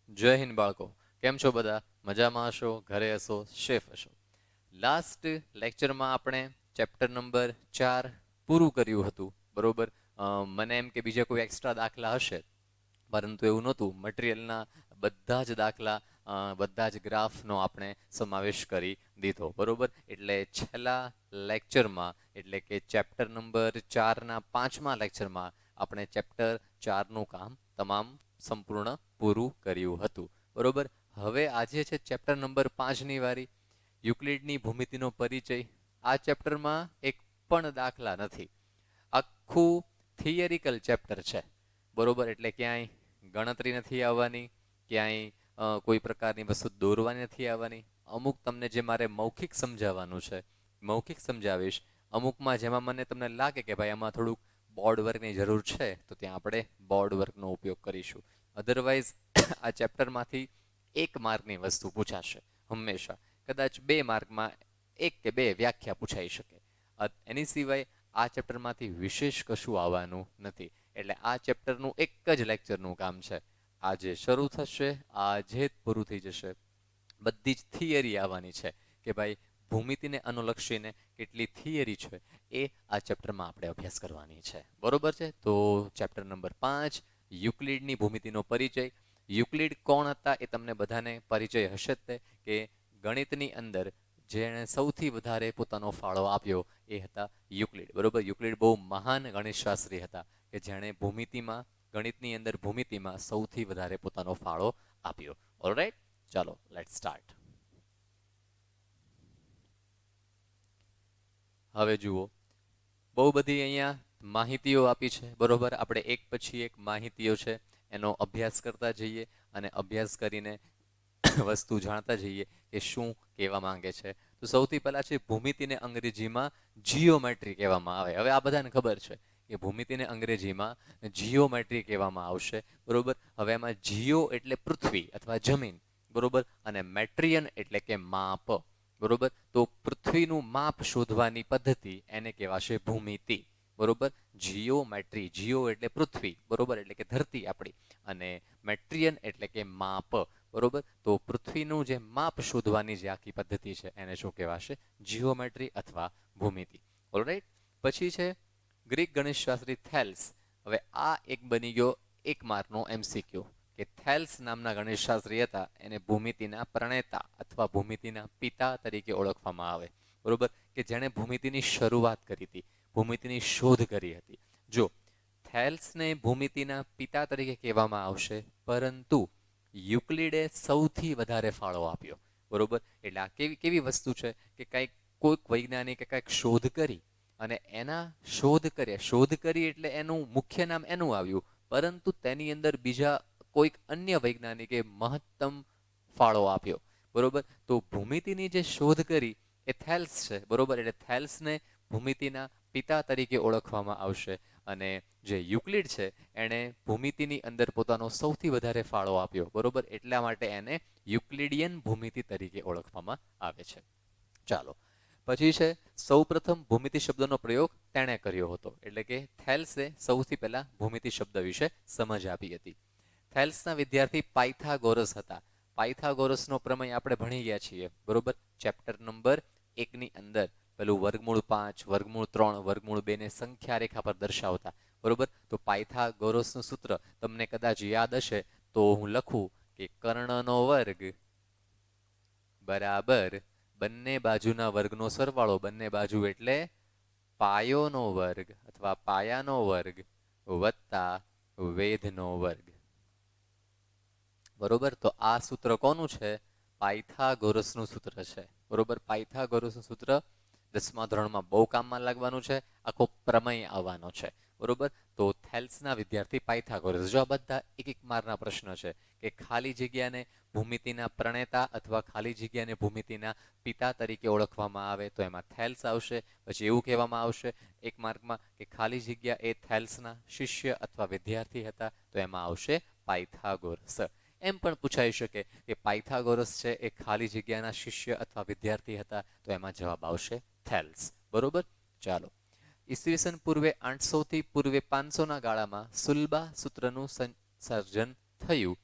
જય હિન્દ બાળકો. કેમ છો બધા? મજામાં હશો, ઘરે હશો, સેફ હશો. લાસ્ટ લેક્ચરમાં આપણે ચેપ્ટર નંબર 4 પૂરું કર્યું હતું, બરોબર. મને એમ કે બીજા કોઈ એક્સ્ટ્રા દાખલા હશે, પરંતુ એવું નહોતું. મટીરિયલના બધા જ દાખલા, બધા જ ગ્રાફનો આપણે સમાવેશ કરી દીધો, બરોબર. એટલે છેલ્લા લેક્ચરમાં, એટલે કે ચેપ્ટર નંબર 4ના 5મા લેક્ચરમાં આપણે ચેપ્ટર 4નું કામ તમામ સંપૂર્ણ પૂરું કર્યું હતું, બરોબર. હવે આજે છે ચેપ્ટર નંબર 5ની વારી, યુક્લિડની ભૂમિતિનો પરિચય. આ ચેપ્ટરમાં એક પણ દાખલા નથી, આખું થિયરિકલ ચેપ્ટર છે, બરોબર. એટલે ક્યાંય ગણતરી નથી આવવાની, ક્યાંય કોઈ પ્રકારની વસ્તુ દોરવાની નથી આવવાની. અમુક તમને જે મારે મૌખિક સમજાવવાનું છે, મૌખિક સમજાવીશ. અમુકમાં જેમાં મને તમને લાગે કે ભાઈ આમાં થોડુંક બોર્ડ વર્કની જરૂર છે, તો ત્યાં આપણે બોર્ડ વર્કનો ઉપયોગ કરીશું. અધરવાઇઝ આ ચેપ્ટરમાંથી 1 માર્કની વસ્તુ પૂછાશે હંમેશા. કદાચ 2 માર્કમાં 1 કે 2 વ્યાખ્યા પૂછાઈ શકે. એની સિવાય આ ચેપ્ટરમાંથી વિશેષ કશું આવવાનું નથી. એટલે આ ચેપ્ટરનું એક જ લેક્ચરનું કામ છે. આજે શરૂ થશે, આજે જ પૂરું થઈ જશે. બધી જ થિયરી આવવાની છે કે ભાઈ ભૂમિતિને અનુલક્ષીને કેટલી થિયરી છે એ આ ચેપ્ટરમાં આપણે અભ્યાસ કરવાની છે, બરોબર છે. તો ચેપ્ટર નંબર 5, યુક્લિડની ભૂમિતિનો પરિચય. યુક્લિડ કોણ હતા એ તમને બધાને પરિચય હશે જ તે, કે ગણિતની અંદર જેણે સૌથી વધારે પોતાનો ફાળો આપ્યો એ હતા યુક્લિડ, બરોબર. યુક્લિડ બહુ મહાન ગણિતશાસ્ત્રી હતા કે જેણે ભૂમિતિમાં, ગણિતની અંદર ભૂમિતિમાં સૌથી વધારે પોતાનો ફાળો આપ્યો. ઓલરાઈટ, ચાલો લેટ્સ સ્ટાર્ટ. હવે જુઓ, બહુ બધી અહીંયા માહિતીઓ આપી છે, બરોબર. આપણે એક પછી એક માહિતીઓ છે એનો અભ્યાસ કરતા જઈએ અને અભ્યાસ કરીને વસ્તુ જાણતા જઈએ કે શું કહેવા માંગે છે. તો સૌથી પહેલા છે ભૂમિતિને અંગ્રેજીમાં જીઓમેટ્રી કહેવામાં આવે. હવે આ બધાને ખબર છે કે ભૂમિતિને અંગ્રેજીમાં જીઓમેટ્રી કહેવામાં આવશે, બરોબર. હવે એમાં જીઓ એટલે પૃથ્વી અથવા જમીન, બરોબર, અને મેટ્રિયન એટલે કે માપ, બરોબર. તો પૃથ્વીનું માપ શોધવાની પદ્ધતિ એને કહેવાશે ભૂમિતિ, બરોબર. જીઓમેટ્રી, જીઓ એટલે પૃથ્વી, બરોબર, એટલે કે ધરતી આપણી, અને મેટ્રિયન એટલે કે માપ, બરોબર. તો પૃથ્વીનું જે માપ શોધવાની જે આખી પદ્ધતિ છે એને શું કહેવાશે? જીઓમેટ્રી અથવા ભૂમિતિ. ઓલરાઈટ. પછી છે ગ્રીક ગણિતશાસ્ત્રી થેલ્સ. હવે આ એક બની ગયો 1 માર્કનો એમસીક્યુ, કે થેલ્સ નામના ગણિતશાસ્ત્રી હતા, એને ભૂમિતિના પ્રણેતા અથવા ભૂમિતિના પિતા તરીકે ઓળખવામાં આવે, બરોબર. કે જેણે ભૂમિતિની શરૂઆત કરી હતી, ભૂમિતિની શોધ કરી હતી. જો થેલ્સને ભૂમિતિના પિતા તરીકે કહેવામાં આવશે, પરંતુ યુક્લિડે સૌથી વધારે ફાળો આપ્યો, બરોબર. એટલે આ કેવી કેવી વસ્તુ છે કે કંઈક કોઈક વૈજ્ઞાનિકે કંઈક શોધ કરી અને એના શોધ કરી એટલે એનું મુખ્ય નામ એનું આવ્યું, પરંતુ તેની અંદર બીજા કોઈક અન્ય વૈજ્ઞાનિકે મહત્તમ ફાળો આપ્યો, બરોબર. તો ભૂમિતિની જે શોધ કરી એ થેલ્સ છે, બરોબર. એટલે થેલ્સને ભૂમિતિના પિતા તરીકે ઓળખવામાં આવશે. અને જે યુક્લિડ છે એણે ભૂમિતિની અંદર પોતાનો સૌથી વધારે ફાળો આપ્યો, બરોબર. એટલા માટે એને યુક્લિડિયન ભૂમિતિ તરીકે ઓળખવામાં આવે છે. ચાલો, પછી છે સૌપ્રથમ ભૂમિતિ શબ્દનો પ્રયોગ તેણે કર્યો હતો, એટલે કે થેલ્સે સૌથી પહેલા ભૂમિતિ શબ્દ વિશે સમજ આપી હતી. થેલ્સના વિદ્યાર્થી પાયથાગોરસ હતા. પાયથાગોરસનો પ્રમેય આપણે ભણી ગયા છીએ, બરોબર. ચેપ્ટર નંબર 1ની અંદર પેલું વર્ગમૂળ 5, વર્ગમૂળ 3, વર્ગમૂળ 2 ને સંખ્યા રેખા પર દર્શાવતા, બરોબર. તો પાયથાગોરસનું સૂત્ર તમને કદાચ યાદ હશે તો હું લખું કે કર્ણનો વર્ગ બરાબર બંને બાજુના વર્ગનો સરવાળો, બંને બાજુ એટલે પાયોનો વર્ગ અથવા પાયાનો વર્ગ વત્તા વેધનો વર્ગ, બરોબર. તો આ સૂત્ર કોનું છે? પાયથાગોરસનું સૂત્ર છે, બરોબર. પાયથાગોરસનું સૂત્ર 10મા ધોરણમાં બહુ કામમાં લાગવાનું છે, આખો પ્રમેય આવવાનો છે, બરોબર. તો થેલ્સના વિદ્યાર્થી પાયથાગોરસ. જો આ બધા 1 માર્કના પ્રશ્ન છે કે ખાલી જગ્યાને ભૂમિતિના પ્રણેતા અથવા ખાલી જગ્યાને ભૂમિતિના પિતા તરીકે ઓળખવામાં આવે તો એમાં થેલ્સ આવશે. પછી એવું કહેવામાં આવશે 1 માર્કમાં કે ખાલી જગ્યા એ થેલ્સના શિષ્ય અથવા વિદ્યાર્થી હતા, તો એમાં આવશે પાયથાગોરસ. એમ પણ પૂછાઈ શકે કે પાયથાગોરસ છે એ ખાલી જગ્યાના શિષ્ય અથવા વિદ્યાર્થી હતા, તો એમાં જવાબ આવશે થેલ્સ, બરોબર. ચાલો, ઈસવીસન પૂર્વે 800 થી પૂર્વે 500ના ગાળામાં સુલબા સૂત્રનું સર્જન થયું.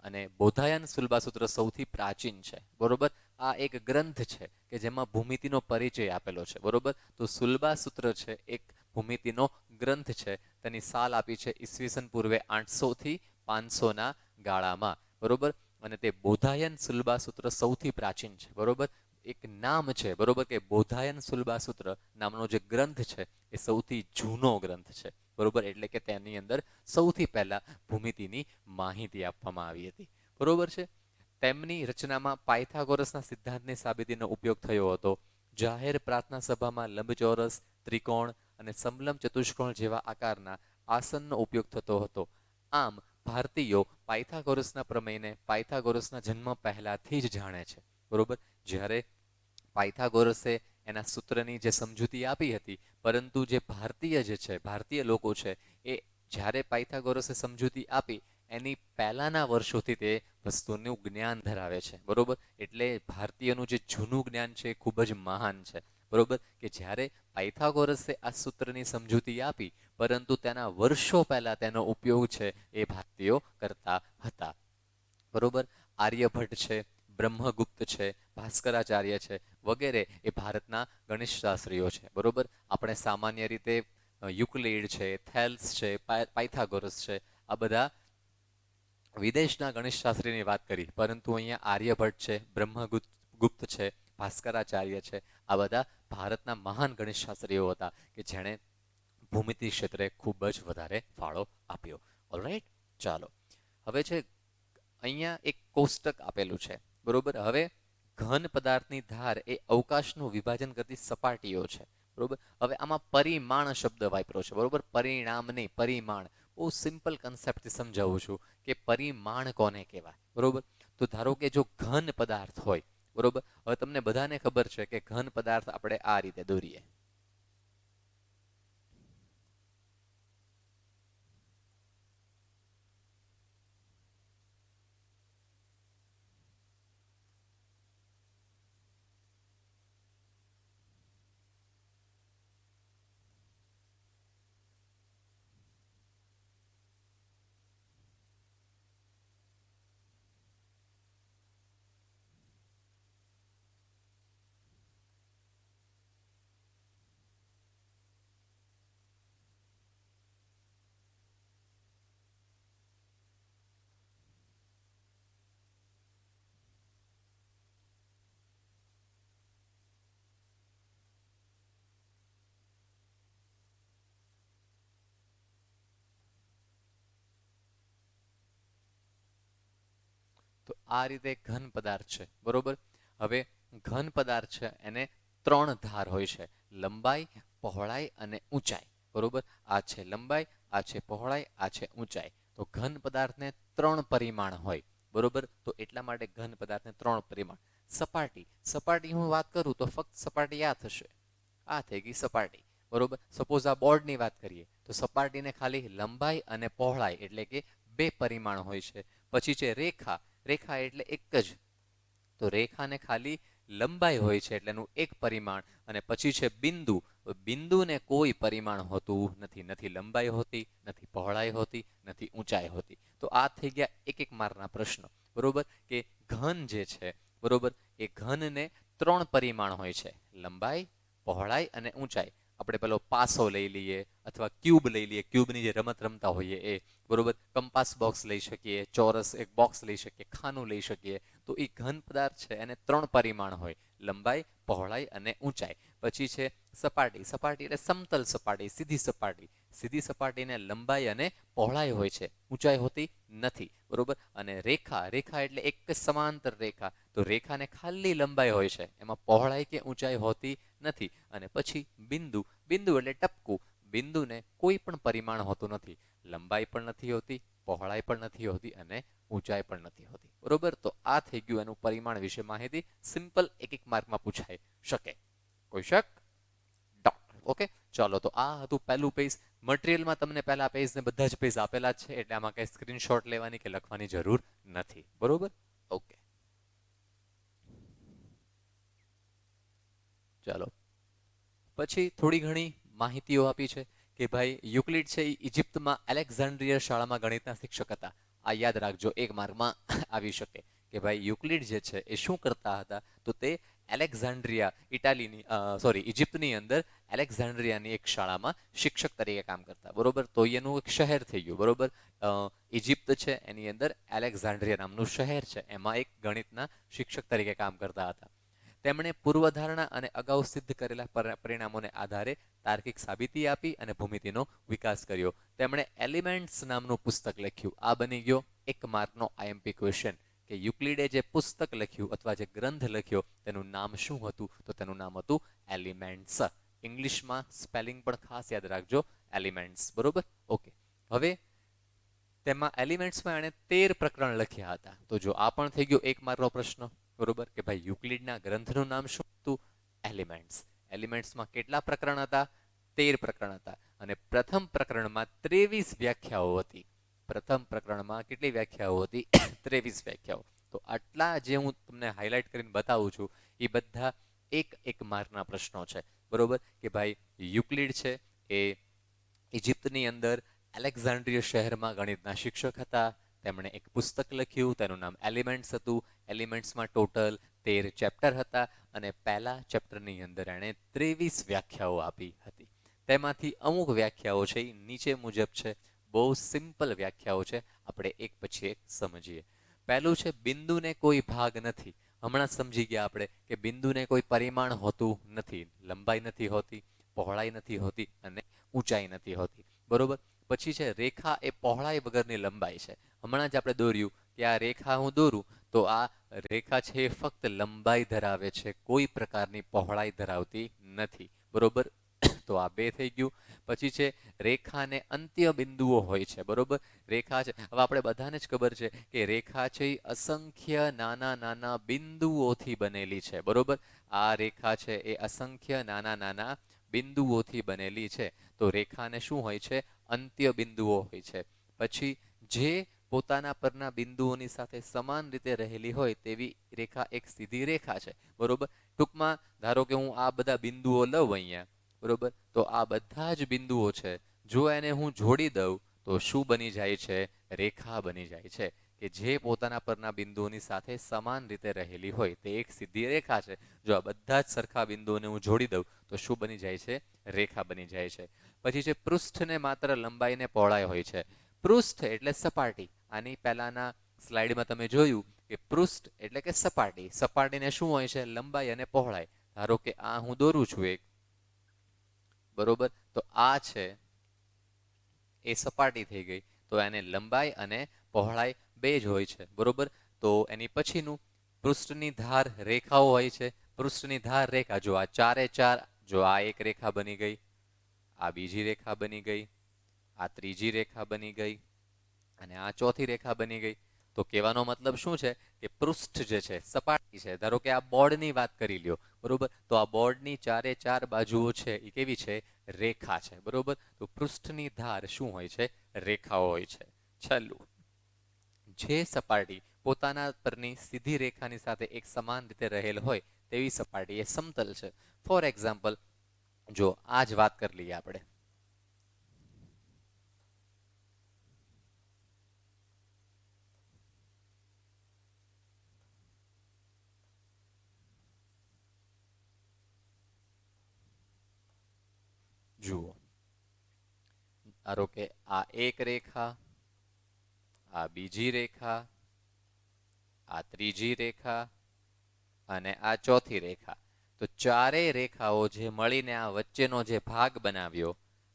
અને બોધાયન શુલ્બાસૂત્ર સૌથી પ્રાચીન છે, બરોબર. આ એક ગ્રંથ છે કે જેમાં ભૂમિતિનો પરિચય આપેલો છે, બરોબર. તો શુલ્બાસૂત્ર છે એક ભૂમિતિનો ગ્રંથ છે. તેની સાલ આપી છે ઈસવીસન પૂર્વે 800 થી 500 ના ગાળામાં, બરોબર. અને તે બોધાયન શુલ્બાસૂત્ર સૌથી પ્રાચીન છે, બરોબર. એક નામ છે, બરોબર, કે બોધાયન શુલ્બાસૂત્ર નામનો જે ગ્રંથ છે એ સૌથી જૂનો ગ્રંથ છે, બરોબર. એટલે કે તેની અંદર સૌથી પહેલા ભૂમિતિની માહિતી આપવામાં આવી હતી, બરોબર છે. તેમની રચનામાં પાયથાગોરસના સિદ્ધાંતની સાબિતીનો ઉપયોગ થયો હતો. જાહેર પ્રાર્થના સભામાં લંબચોરસ, ત્રિકોણ અને સમલંબ ચતુષ્કોણ જેવા આકારના આસનનો ઉપયોગ થતો હતો. આમ ભારતીયો પાયથાગોરસના પ્રમેયને પાયથાગોરસના જન્મ પહેલાથી જ જાણે છે, બરોબર. જ્યારે પાયથાગોરસે એના સૂત્રની જે સમજૂતી આપી હતી, પરંતુ જે ભારતીય લોકો છે એ જ્યારે પાયથાગોરસે સમજૂતી આપી એની પહેલાના વર્ષોથી તે વસ્તુનું જ્ઞાન ધરાવે છે, બરોબર. એટલે ભારતીયનું જે જૂનું જ્ઞાન છે એ ખૂબ જ મહાન છે, બરોબર. કે જ્યારે પાયથાગોરસે આ સૂત્રની સમજૂતી આપી, પરંતુ તેના વર્ષો પહેલા તેનો ઉપયોગ છે એ ભારતીયો કરતા હતા, બરોબર. આર્યભટ્ટ છે, બ્રહ્મગુપ્ત છે, ભાસ્કરાચાર્ય છે વગેરે એ ભારતના ગણિતશાસ્ત્રીઓ છે, બરોબર. આપણે સામાન્ય રીતે યુક્લિડ છે, થેલ્સ છે, પાયથાગોરસ છે, આ બધા વિદેશના ગણિતશાસ્ત્રીની વાત કરી, પરંતુ અહીંયા આર્યભટ્ટ છે, બ્રહ્મગુપ્ત છે, ભાસ્કરાચાર્ય છે, આ બધા ભારતના મહાન ગણિતશાસ્ત્રીઓ હતા કે જેણે ભૂમિતિ ક્ષેત્રે ખૂબ જ વધારે ફાળો આપ્યો. ઓલરાઈટ, ચાલો હવે છે અહીંયા એક કોષ્ટક આપેલું છે, બરોબર. હવે ઘન પદાર્થની ધાર એ અવકાશનું વિભાજન કરતી સપાટીઓ છે, બરોબર. હવે આમાં પરિમાણ શબ્દ વાપર્યો છે, બરોબર. પરિણામ નહીં, પરિમાણ. બહુ સિમ્પલ કન્સેપ્ટથી સમજાવું છું કે પરિમાણ કોને કહેવાય, બરોબર. તો ધારો કે જો ઘન પદાર્થ હોય, બરોબર. હવે તમને બધાને ખબર છે કે ઘન પદાર્થ આપણે આ રીતે દોરીએ, તો આ રીતે ઘન પદાર્થ છે, બરોબર. હવે ઘન પદાર્થ છે એને ત્રણ ધાર હોય છે, લંબાઈ, પહોળાઈ અને ઊંચાઈ, બરોબર. આ છે લંબાઈ, આ છે પહોળાઈ, આ છે ઊંચાઈ. તો ઘન પદાર્થને ત્રણ પરિમાણ હોય, બરોબર. તો એટલા માટે ઘન પદાર્થને ત્રણ પરિમાણ. સપાટી, સપાટી હું વાત કરું તો ફક્ત સપાટી આ થશે, આ થઈ ગઈ સપાટી, બરોબર. સપોઝ આ બોર્ડની વાત કરીએ તો સપાટીને ખાલી લંબાઈ અને પહોળાઈ એટલે કે બે પરિમાણ હોય છે. પછી છે રેખા, રેખા એટલે એક જ, તો રેખાને ખાલી લંબાઈ હોય છે એટલે એનું એક પરિમાણ. અને પછી છે બિંદુ, બિંદુને કોઈ પરિમાણ હોતું નથી, નથી લંબાઈ હોતી, નથી પહોળાઈ હોતી, નથી ઊંચાઈ હોતી. તો આ થઈ ગયા એક એક માર્કના પ્રશ્નો, બરોબર. કે ઘન જે છે, બરોબર, એ ઘનને ત્રણ પરિમાણ હોય છે, લંબાઈ, પહોળાઈ અને ઊંચાઈ. આપણે પેલો પાસો લઈ લઈએ અથવા ક્યુબ લઈ લઈએ, ક્યુબની જે રમત રમતા હોઈએ એ, બરોબર. કંપાસ બોક્સ લઈ શકીએ, ચોરસ એક બોક્સ લઈ શકીએ, ખાનું લઈ શકીએ. તો એ ઘન પદાર્થ છે એને ત્રણ પરિમાણ હોય, લંબાઈ, પહોળાઈ અને ઊંચાઈ. પછી છે સપાટી, સપાટી એટલે સમતલ સપાટી, સીધી સપાટી. સીધી સપાટીને લંબાઈ અને પહોળાઈ હોય છે, ઊંચાઈ હોતી નથી, બરોબર. અને રેખા, રેખા એટલે એક જ સમાંતર રેખા, તો રેખાને ખાલી લંબાઈ હોય છે, એમાં પહોળાઈ કે ઊંચાઈ હોતી નથી. અને પછી બિંદુ, બિંદુ એટલે ટપકું, બિંદુને કોઈ પણ પરિમાણ હોતું નથી, લંબાઈ પણ નથી હોતી, પહોળાઈ પણ નથી હોતી અને ઊંચાઈ પણ નથી હોતી, બરોબર. તો આ થઈ ગયું એનું પરિમાણ વિશે માહિતી, સિમ્પલ એક એક માર્કમાં પૂછાઈ શકે. કોઈ શક? ઓકે, ચાલો. તો આ હતું પહેલું પેજ. મટીરિયલમાં તમને પહેલા પેજ ને બધા જ પેજ આપેલા છે એટલે આમાં કઈ સ્ક્રીનશોટ લેવાની કે લખવાની જરૂર નથી, બરોબર. ઓકે, ચાલો. પછી થોડી ઘણી માહિતીઓ આપી છે કે ભાઈ યુક્લિડ છે એ ઇજિપ્તમાં એલેક્ઝાન્ડ્રિયા શાળામાં ગણિતના શિક્ષક હતા. આ યાદ રાખજો, એક માર્કમાં આવી શકે કે ભાઈ યુક્લિડ જે છે એ શું કરતા હતા, તો તે એલેક્ઝાન્ડ્રિયા ઇટાલીની સોરી ઇજિપ્તની અંદર એલેક્ઝાન્ડ્રિયાની એક શાળામાં શિક્ષક તરીકે કામ કરતા, બરોબર. તો એનું એક શહેર થઈ ગયું, બરોબર. ઇજિપ્ત છે એની અંદર એલેક્ઝાન્ડ્રિયા નામનું શહેર છે, એમાં એક ગણિતના શિક્ષક તરીકે કામ કરતા હતા. તેમણે પૂર્વધારણા અને અગાઉ સિદ્ધ કરેલા પરિણામોને આધારે તાર્કિક સાબિતી આપી અને ભૂમિતિનો વિકાસ કર્યો. તેમણે એલિમેન્ટ્સ નામનું પુસ્તક લખ્યું. આ બની ગયો એક માર્કનો આઈએમપી ક્વેશ્ચન કે યુક્લિડે જે પુસ્તક લખ્યું અથવા જે ગ્રંથ લખ્યો તેનું નામ શું હતું, તો તેનું નામ હતું એલિમેન્ટ્સ. ઇંગ્લિશમાં સ્પેલિંગ પણ ખાસ યાદ રાખજો, એલિમેન્ટ્સ, બરોબર. ઓકે, હવે તેમાં એલિમેન્ટ્સમાં એણે 13 પ્રકરણ લખ્યા હતા. તો જો આ પણ થઈ ગયો એક માર્કનો પ્રશ્ન, બરોબર, કે ભાઈ યુક્લિડના ગ્રંથનું નામ શું હતું, એલિમેન્ટ્સ. એલિમેન્ટ્સમાં કેટલા પ્રકરણ હતા, 13 પ્રકરણ હતા. અને પ્રથમ પ્રકરણમાં 23 વ્યાખ્યાઓ હતી. પ્રથમ પ્રકરણમાં કેટલી વ્યાખ્યાઓ હતી, 23 વ્યાખ્યાઓ. તો આટલા જે હું તમને હાઇલાઇટ કરીને બતાવું છું એ બધા એક માર્કના પ્રશ્નો છે, બરોબર. કે ભાઈ યુક્લિડ છે એ ઇજિપ્તની અંદર એલેક્ઝાન્ડ્રિયા શહેરમાં ગણિતના શિક્ષક હતા. તેમણે એક પુસ્તક લખ્યું, તેનું નામ એલિમેન્ટ્સ હતું. એલિમેન્ટ્સમાં ટોટલ 13 ચેપ્ટર હતા અને પહેલા ચેપ્ટરની અંદર એણે 23 વ્યાખ્યાઓ આપી હતી. તેમાંથી અમુક વ્યાખ્યાઓ છે એ નીચે મુજબ છે, બહુ સિમ્પલ વ્યાખ્યાઓ છે, આપણે એક પછી એક સમજીએ. પહેલું છે બિંદુને કોઈ ભાગ નથી. હમણાં સમજી ગયા આપણે કે બિંદુને કોઈ પરિમાણ હોતું નથી, લંબાઈ નથી હોતી, પહોળાઈ નથી હોતી અને ઊંચાઈ નથી હોતી, બરોબર. પછી છે રેખા એ પહોળાઈ વગરની લંબાઈ છે. હમણાં જ આપણે દોર્યું કે આ રેખા હું દોરું તો આ રેખા છે એ ફક્ત લંબાઈ ધરાવે છે, કોઈ પ્રકારની પહોળાઈ ધરાવતી નથી, બરોબર. તો આ બે થઈ ગયું. પછી છે રેખાને અંત્ય બિંદુઓ હોય છે, બરોબર. રેખા છે, હવે આપણે બધાને જ ખબર છે કે રેખા છે એ અસંખ્ય નાના નાના બિંદુઓથી બનેલી છે, બરોબર. આ રેખા છે એ અસંખ્ય નાના નાના બિંદુઓથી બનેલી છે. તો રેખાને શું હોય છે, અંત્ય બિંદુઓ હોય છે. પછી જે પોતાના પરના બિંદુઓની સાથે સમાન રીતે રહેલી હોય તેવી રેખા એક સીધી રેખા છે, બરોબર. ટૂંકમાં ધારો કે હું આ બધા બિંદુઓ લઉં અહીંયા, બરોબર. તો આ બધા જ બિંદુઓ છે, જો એને હું જોડી દઉં તો શું બની જાય છે, રેખા બની જાય છે. કે જે પોતાના પરના બિંદુઓની સાથે સમાન રીતે રહેલી હોય તે એક સીધી રેખા છે. જો આ બધા જ સરખા બિંદુઓને હું જોડી દઉં તો શું બની જાય છે, રેખા બની જાય છે. પછી છે પૃષ્ઠને માત્ર લંબાઈ ને પહોળાઈ હોય છે. પૃષ્ઠ એટલે સપાટી. આની પહેલાના સ્લાઇડમાં તમે જોયું કે પૃષ્ઠ એટલે કે સપાટી. સપાટીને શું હોય છે, લંબાઈ અને પહોળાઈ. ધારો કે આ હું દોરું છું એક, બરોબર. તો આ છે એ સપાટી થઈ ગઈ. તો એને લંબાઈ અને પહોળાઈ બે જ હોય છે, બરોબર. તો એની પછીનું પૃષ્ઠની ધાર રેખાઓ હોય છે. પૃષ્ઠની ધાર રેખા, જો આ ચારે ચાર, જો આ એક રેખા બની ગઈ, આ બીજી રેખા બની ગઈ, આ ત્રીજી રેખા બની ગઈ અને આ ચોથી રેખા બની ગઈ. તો કહેવાનો મતલબ શું છે કે પૃષ્ઠ જે છે સપાટી છે. ધારો કે આ બોર્ડની વાત કરી લ્યો, બરોબર. તો આ બોર્ડની ચારે ચાર બાજુઓ છે એ કેવી છે, રેખા છે, બરોબર. તો પૃષ્ઠની ધાર શું હોય છે, રેખાઓ હોય છે. છેલ્લું, જે સપાટી પોતાના પરની સીધી રેખાની સાથે એક સમાન રીતે રહેલ હોય તેવી સપાટી એ સમતલ છે. ફોર એક્ઝામ્પલ, જો આ જ વાત કરી લઈએ આપણે. જુઓ, ધારો કે આ એક રેખા, આ બીજી રેખા, આ ત્રીજી રેખા અને આ ચોથી રેખા. તો ચારેય રેખાઓ જે મળીને આ વચ્ચેનો જે ભાગ બનાવ્યો,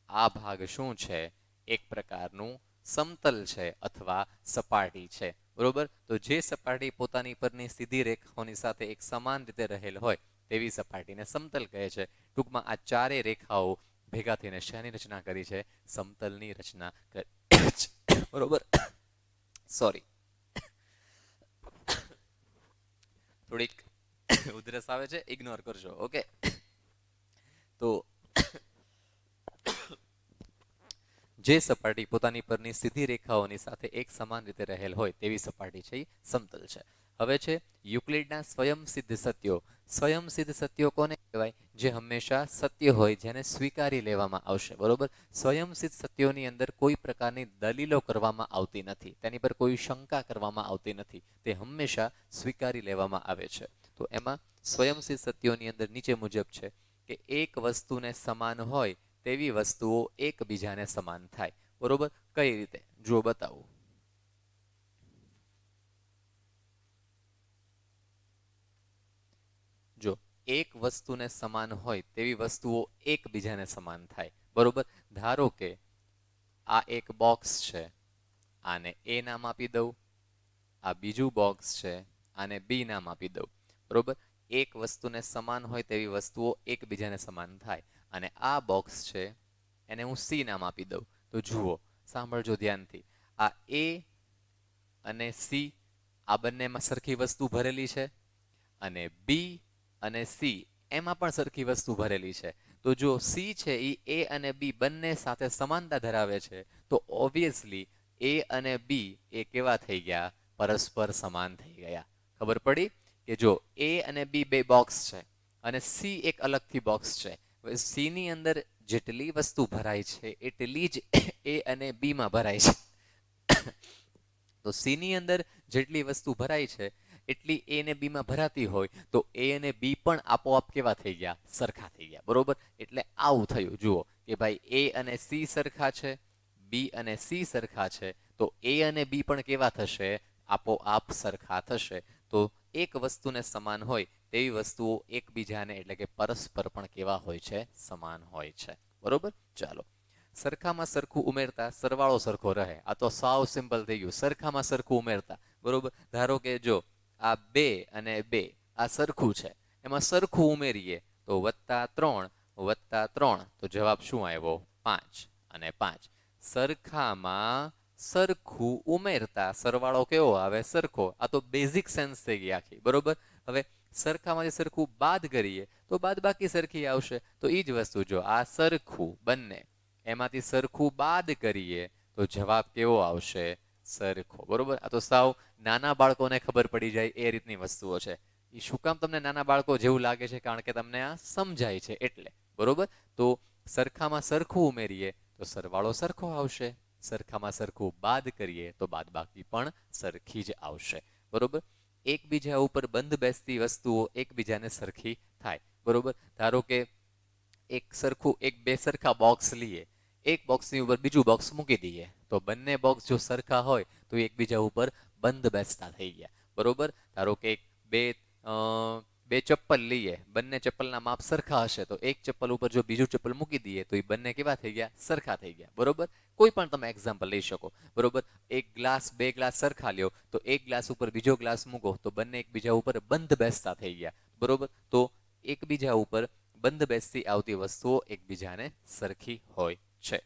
આ ભાગ શું છે, એક પ્રકારનું સમતલ છે અથવા સપાટી છે, બરોબર. તો જે સપાટી પોતાની પરની સીધી રેખાઓની સાથે એક સમાન રીતે રહેલ હોય તેવી સપાટીને સમતલ કહે છે. ટૂંકમાં આ ચારેય રેખાઓ ભેગા થઈને શાની રચના કરી છે, સમતલની રચના કરી છે, બરોબર. સોરી, થોડીક ઉધરસ આવે છે, ઇગ્નોર કરજો, ઓકે. તો જે સપાટી પોતાની પરની સીધી રેખાઓની સાથે એક સમાન રીતે રહેલ હોય તેવી સપાટી છે એ સમતલ છે. હવે છે યુક્લિડના સ્વયં સિદ્ધ સત્યો. સ્વયંસિદ્ધ સત્યો કોને કહેવાય? જે હંમેશા સત્ય હોય, જેને સ્વીકારી લેવામાં આવશે. બરોબર, સ્વયંસિદ્ધ સત્યોની અંદર કોઈ પ્રકારની દલીલો કરવામાં આવતી નથી, તેની પર કોઈ શંકા કરવામાં આવતી નથી, તે હંમેશા સ્વીકારી લેવામાં આવે છે. તો એમાં સ્વયંસિદ્ધ સત્યોની અંદર નીચે મુજબ છે કે એક વસ્તુને સમાન હોય તેવી વસ્તુઓ એકબીજાને સમાન થાય. બરોબર, કઈ રીતે જો બતાવું. જો એક વસ્તુને સમાન હોય તેવી વસ્તુઓ એકબીજાને સમાન થાય. બરોબર, ધારો કે આ એક બોક્સ છે, આને એ નામ આપી દઉં, આ બીજું બોક્સ છે, આને બી નામ આપી દઉં. બરોબર, એક વસ્તુને સમાન હોય તેવી વસ્તુઓ એકબીજાને સમાન થાય. અને આ બોક્સ છે, એને હું સી નામ આપી દઉં. તો જુઓ, સાંભળજો ધ્યાનથી. આ એ અને સી, આ બંનેમાં સરખી વસ્તુ ભરેલી છે, અને બી અને સી એમાં પણ સરખી વસ્તુ ભરેલી છે. તો જો સી છે એ અને બી બંને સાથે સમાનતા ધરાવે છે, તો ઓબ્વિયસલી એ અને બી એ કેવા થઈ ગયા? પરસ્પર સમાન થઈ ગયા. ખબર પડી કે જો એ અને બી બે બોક્સ છે અને સી એક અલગથી બોક્સ છે. સી ની અંદર જેટલી વસ્તુ ભરાય છે એટલી જ એ અને બી માં ભરાય છે. તો સી ની અંદર જેટલી વસ્તુ ભરાય છે એટલી એ ને બી માં ભરાતી હોય, તો એ અને બી પણ આપોઆપ કેવા થઈ ગયા? સરખા થઈ ગયા. બરોબર, એટલે આવું થયું. જુઓ કે ભાઈ એ અને સી સરખા છે, બી અને સી સરખા છે, તો એ અને બી પણ કેવા થશે? આપોઆપ સરખા થશે. તો એક વસ્તુને સમાન હોય તેવી વસ્તુઓ એકબીજાને એટલે કે પરસ્પર પણ કેવા હોય છે? સમાન હોય છે. બરોબર, ચાલો. સરખામાં સરખું ઉમેરતા સરવાળો સરખો રહે. આ તો સાવ સિમ્પલ થઈ ગયું. સરખામાં સરખું ઉમેરતા. બરોબર, ધારો કે જો આ 2 અને 2 આ સરખું છે, એમાં સરખું ઉમેરીએ તો +3 તો જવાબ શું આવ્યો? 5 અને 5. સરખામાં સરખું ઉમેરતા સરવાળો કેવો આવે? સરખો. આ તો બેઝિક સેન્સ થઈ ગઈ આખી. બરોબર, હવે સરખામાંથી સરખું બાદ કરીએ તો બાદ બાકી સરખી આવશે. તો એ જ વસ્તુ જો આ સરખું બંને એમાંથી સરખું બાદ કરીએ તો જવાબ કેવો આવશે? સરખો. બરોબર, આ તો સાવ નાના બાળકોને ખબર પડી જાય એ રીતની વસ્તુઓ છે. એ શું કામ તમને નાના બાળકો જેવું લાગે છે? કારણ કે તમને આ સમજાય છે એટલે. બરોબર, તો સરખામાં સરખું ઉમેરીએ તો સરવાળો સરખો આવશે, સરખામાં સરખું બાદ કરીએ તો બાદ બાકી પણ સરખી જ આવશે. બરોબર, એકબીજા ઉપર બંધ બેસતી વસ્તુઓ એકબીજાને સરખી થાય. બરોબર, ધારો કે એક બે સરખા બોક્સ લઈએ, એક બોક્સની ઉપર બીજું બોક્સ મૂકી દઈએ, તો બંને બોક્સ જો સરખા હોય તો એકબીજા ઉપર બંધ બેસતા થઈ ગયા. બરોબર, ધારો કે બે અ, બે ચપ્પલ લઈએ, બંને ચપ્પલના માપ સરખા હશે, તો એક ચપ્પલ ઉપર જો બીજું ચપ્પલ મૂકી દઈએ તો એ બંને કેવા થઈ ગયા? સરખા થઈ ગયા. બરોબર, કોઈ પણ તમે એક્ઝામ્પલ લઈ શકો. બરોબર, બે ગ્લાસ સરખા લ્યો, તો એક ગ્લાસ ઉપર બીજો ગ્લાસ મૂકો તો બંને એકબીજા ઉપર બંધ બેસતા થઈ ગયા. બરોબર, તો એકબીજા ઉપર બંધ બેસતી આવતી વસ્તુઓ એકબીજાને સરખી હોય છે.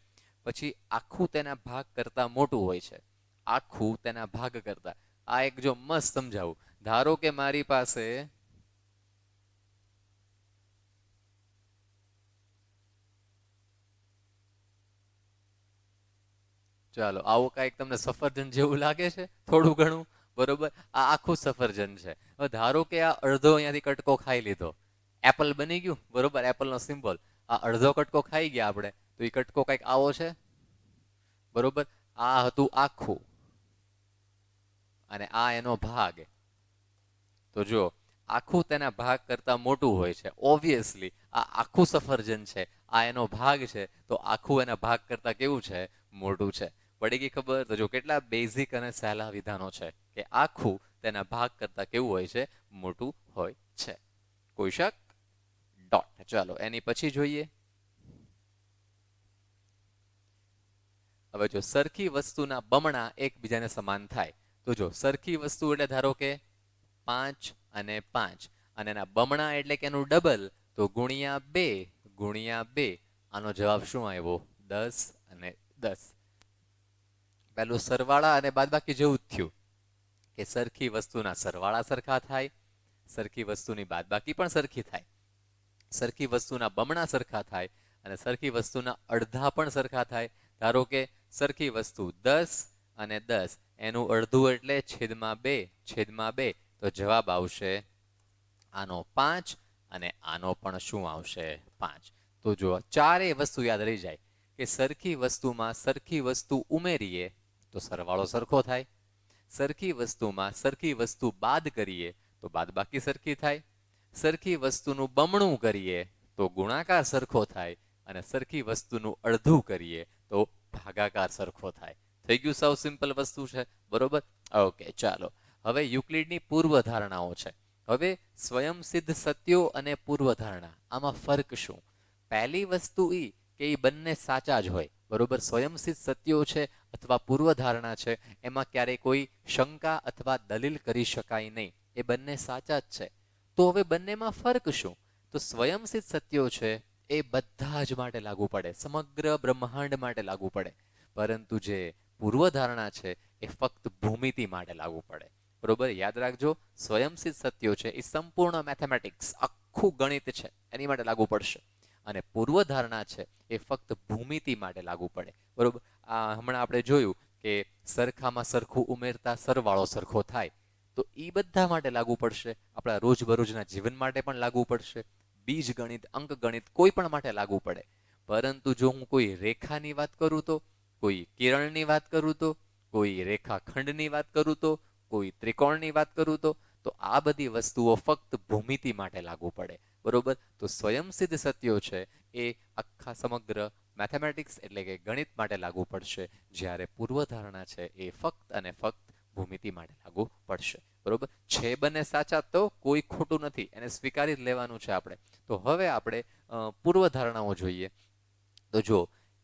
પછી આખું તેના ભાગ કરતા મોટું હોય છે. આખું તેના ભાગ કરતા. આ એક જો મસ્ત સમજાવું. ધારો કે મારી પાસે ચાલો આવું કઈક તમને સફરજન જેવું લાગે છે થોડું ઘણું. બરોબર, આ આખું સફરજન છે. હવે ધારો કે આ અડધો અહીંયાથી કટકો ખાઈ લીધો, એપલ બની ગયું. બરોબર, એપલનો સિમ્બોલ. આ અડધો કટકો ખાઈ ગયા આપણે, તો એ કટકો કઈક આવો છે. બરોબર, આ હતું આખું અને આ એનો ભાગ. તો જો આખું તેના ભાગ કરતા મોટું હોય છે. ઓબ્વિયસલી આ આખું સફરજન છે, આ એનો ભાગ છે, તો આખું એના ભાગ કરતા કેવું છે? મોટું છે. પડી ગઈ ખબર? તો જો કેટલા બેઝિક અને સહેલા વિધાનો છે કે આખું તેના ભાગ કરતા કેવું હોય છે? મોટું હોય છે. કોઈ શક? ડોટ. ચાલો એની પછી જોઈએ. હવે જો સરખી વસ્તુના બમણા એકબીજાને સમાન થાય, તો જો સરખી વસ્તુ એટલે ધારો કે 5 અને 5, અને એના બમણા એટલે કે એનું ડબલ, તો ×2 આનો જવાબ શું આવ્યો? 10 અને 10. પેલું સરવાળા અને બાદબાકી જેવું જ થયું કે સરખી વસ્તુના સરવાળા સરખા થાય, સરખી વસ્તુની બાદબાકી પણ સરખી થાય, સરખી વસ્તુના બમણા સરખા થાય અને સરખી વસ્તુના અડધા પણ સરખા થાય. ધારો કે સરખી વસ્તુ 10 અને 10, એનું અડધું એટલે /2 તો જવાબ આવશે આનો 5 અને આનો પણ શું આવશે 5. તો જો ચારેય વસ્તુ યાદ રહી જાય કે સરખી વસ્તુમાં સરખી વસ્તુ ઉમેરીએ તો સરવાળો સરખો થાય, સરખી વસ્તુમાં સરખી વસ્તુ બાદ કરીએ તો બાદબાકી સરખી થાય, સરખી વસ્તુનું બમણું કરીએ તો ગુણાકાર સરખો થાય અને સરખી વસ્તુનું અડધું કરીએ તો ભાગાકાર સરખો થાય. થઈ ગયું, સાવ સિમ્પલ વસ્તુ છે, બરોબર. ઓકે, ચાલો હવે યુક્લિડની પૂર્વધારણાઓ છે. હવે સ્વયંસિદ્ધ સત્યો અને પૂર્વધારણા, આમાં ફરક શું? પહેલી વસ્તુ એ કે એ બંને સાચા જ હોય, બરોબર. સ્વયંસિદ્ધ સત્યો છે અથવા પૂર્વધારણા છે એમાં ક્યારેય કોઈ શંકા અથવા દલીલ કરી શકાય નહીં, એ બંને સાચા જ છે. તો હવે બંનેમાં ફરક શું? તો સ્વયંસિદ્ધ સત્યો છે એ બધા જ માટે લાગુ પડે, સમગ્ર બ્રહ્માંડ માટે લાગુ પડે, પરંતુ જે પૂર્વધારણા છે એ ફક્ત ભૂમિતિ માટે લાગુ પડે, બરોબર. યાદ રાખજો, સ્વયંસિદ્ધ સત્યો છે એ સંપૂર્ણ મેથેમેટિક્સ, આખું ગણિત છે એની માટે લાગુ પડશે, અને પૂર્વધારણા છે એ ફક્ત ભૂમિતિ માટે લાગુ પડે, બરોબર. આ હમણાં આપણે જોયું કે સરખામાં સરખું ઉમેરતા સરવાળો સરખો થાય, તો એ બધા માટે લાગુ પડશે, આપણા રોજબરોજના જીવન માટે પણ લાગુ પડશે, બીજ ગણિત, અંક ગણિત, કોઈ પણ માટે લાગુ પડે. પરંતુ જો હું કોઈ રેખાની વાત કરું તો, કોઈ કિરણની વાત કરું તો, કોઈ રેખાખંડની વાત કરું તો, કોઈ ત્રિકોણની વાત કરું તો આ બધી વસ્તુઓ ફક્ત ભૂમિતિ માટે લાગુ પડે, બરોબર. તો સ્વયંસિદ્ધ સત્યો છે એ આખા સમગ્ર મેથેમેટિક્સ એટલે કે ગણિત માટે લાગુ પડશે, જ્યારે પૂર્વધારણા છે એ ફક્ત અને ફક્ત ભૂમિતિ માટે લાગુ પડશે, બરોબર છે. બંને સાચા, તો કોઈ ખોટું નથી, એને સ્વીકારી જ લેવાનું છે આપણે. તો હવે આપણે પૂર્વધારણાઓ જોઈએ. તો જો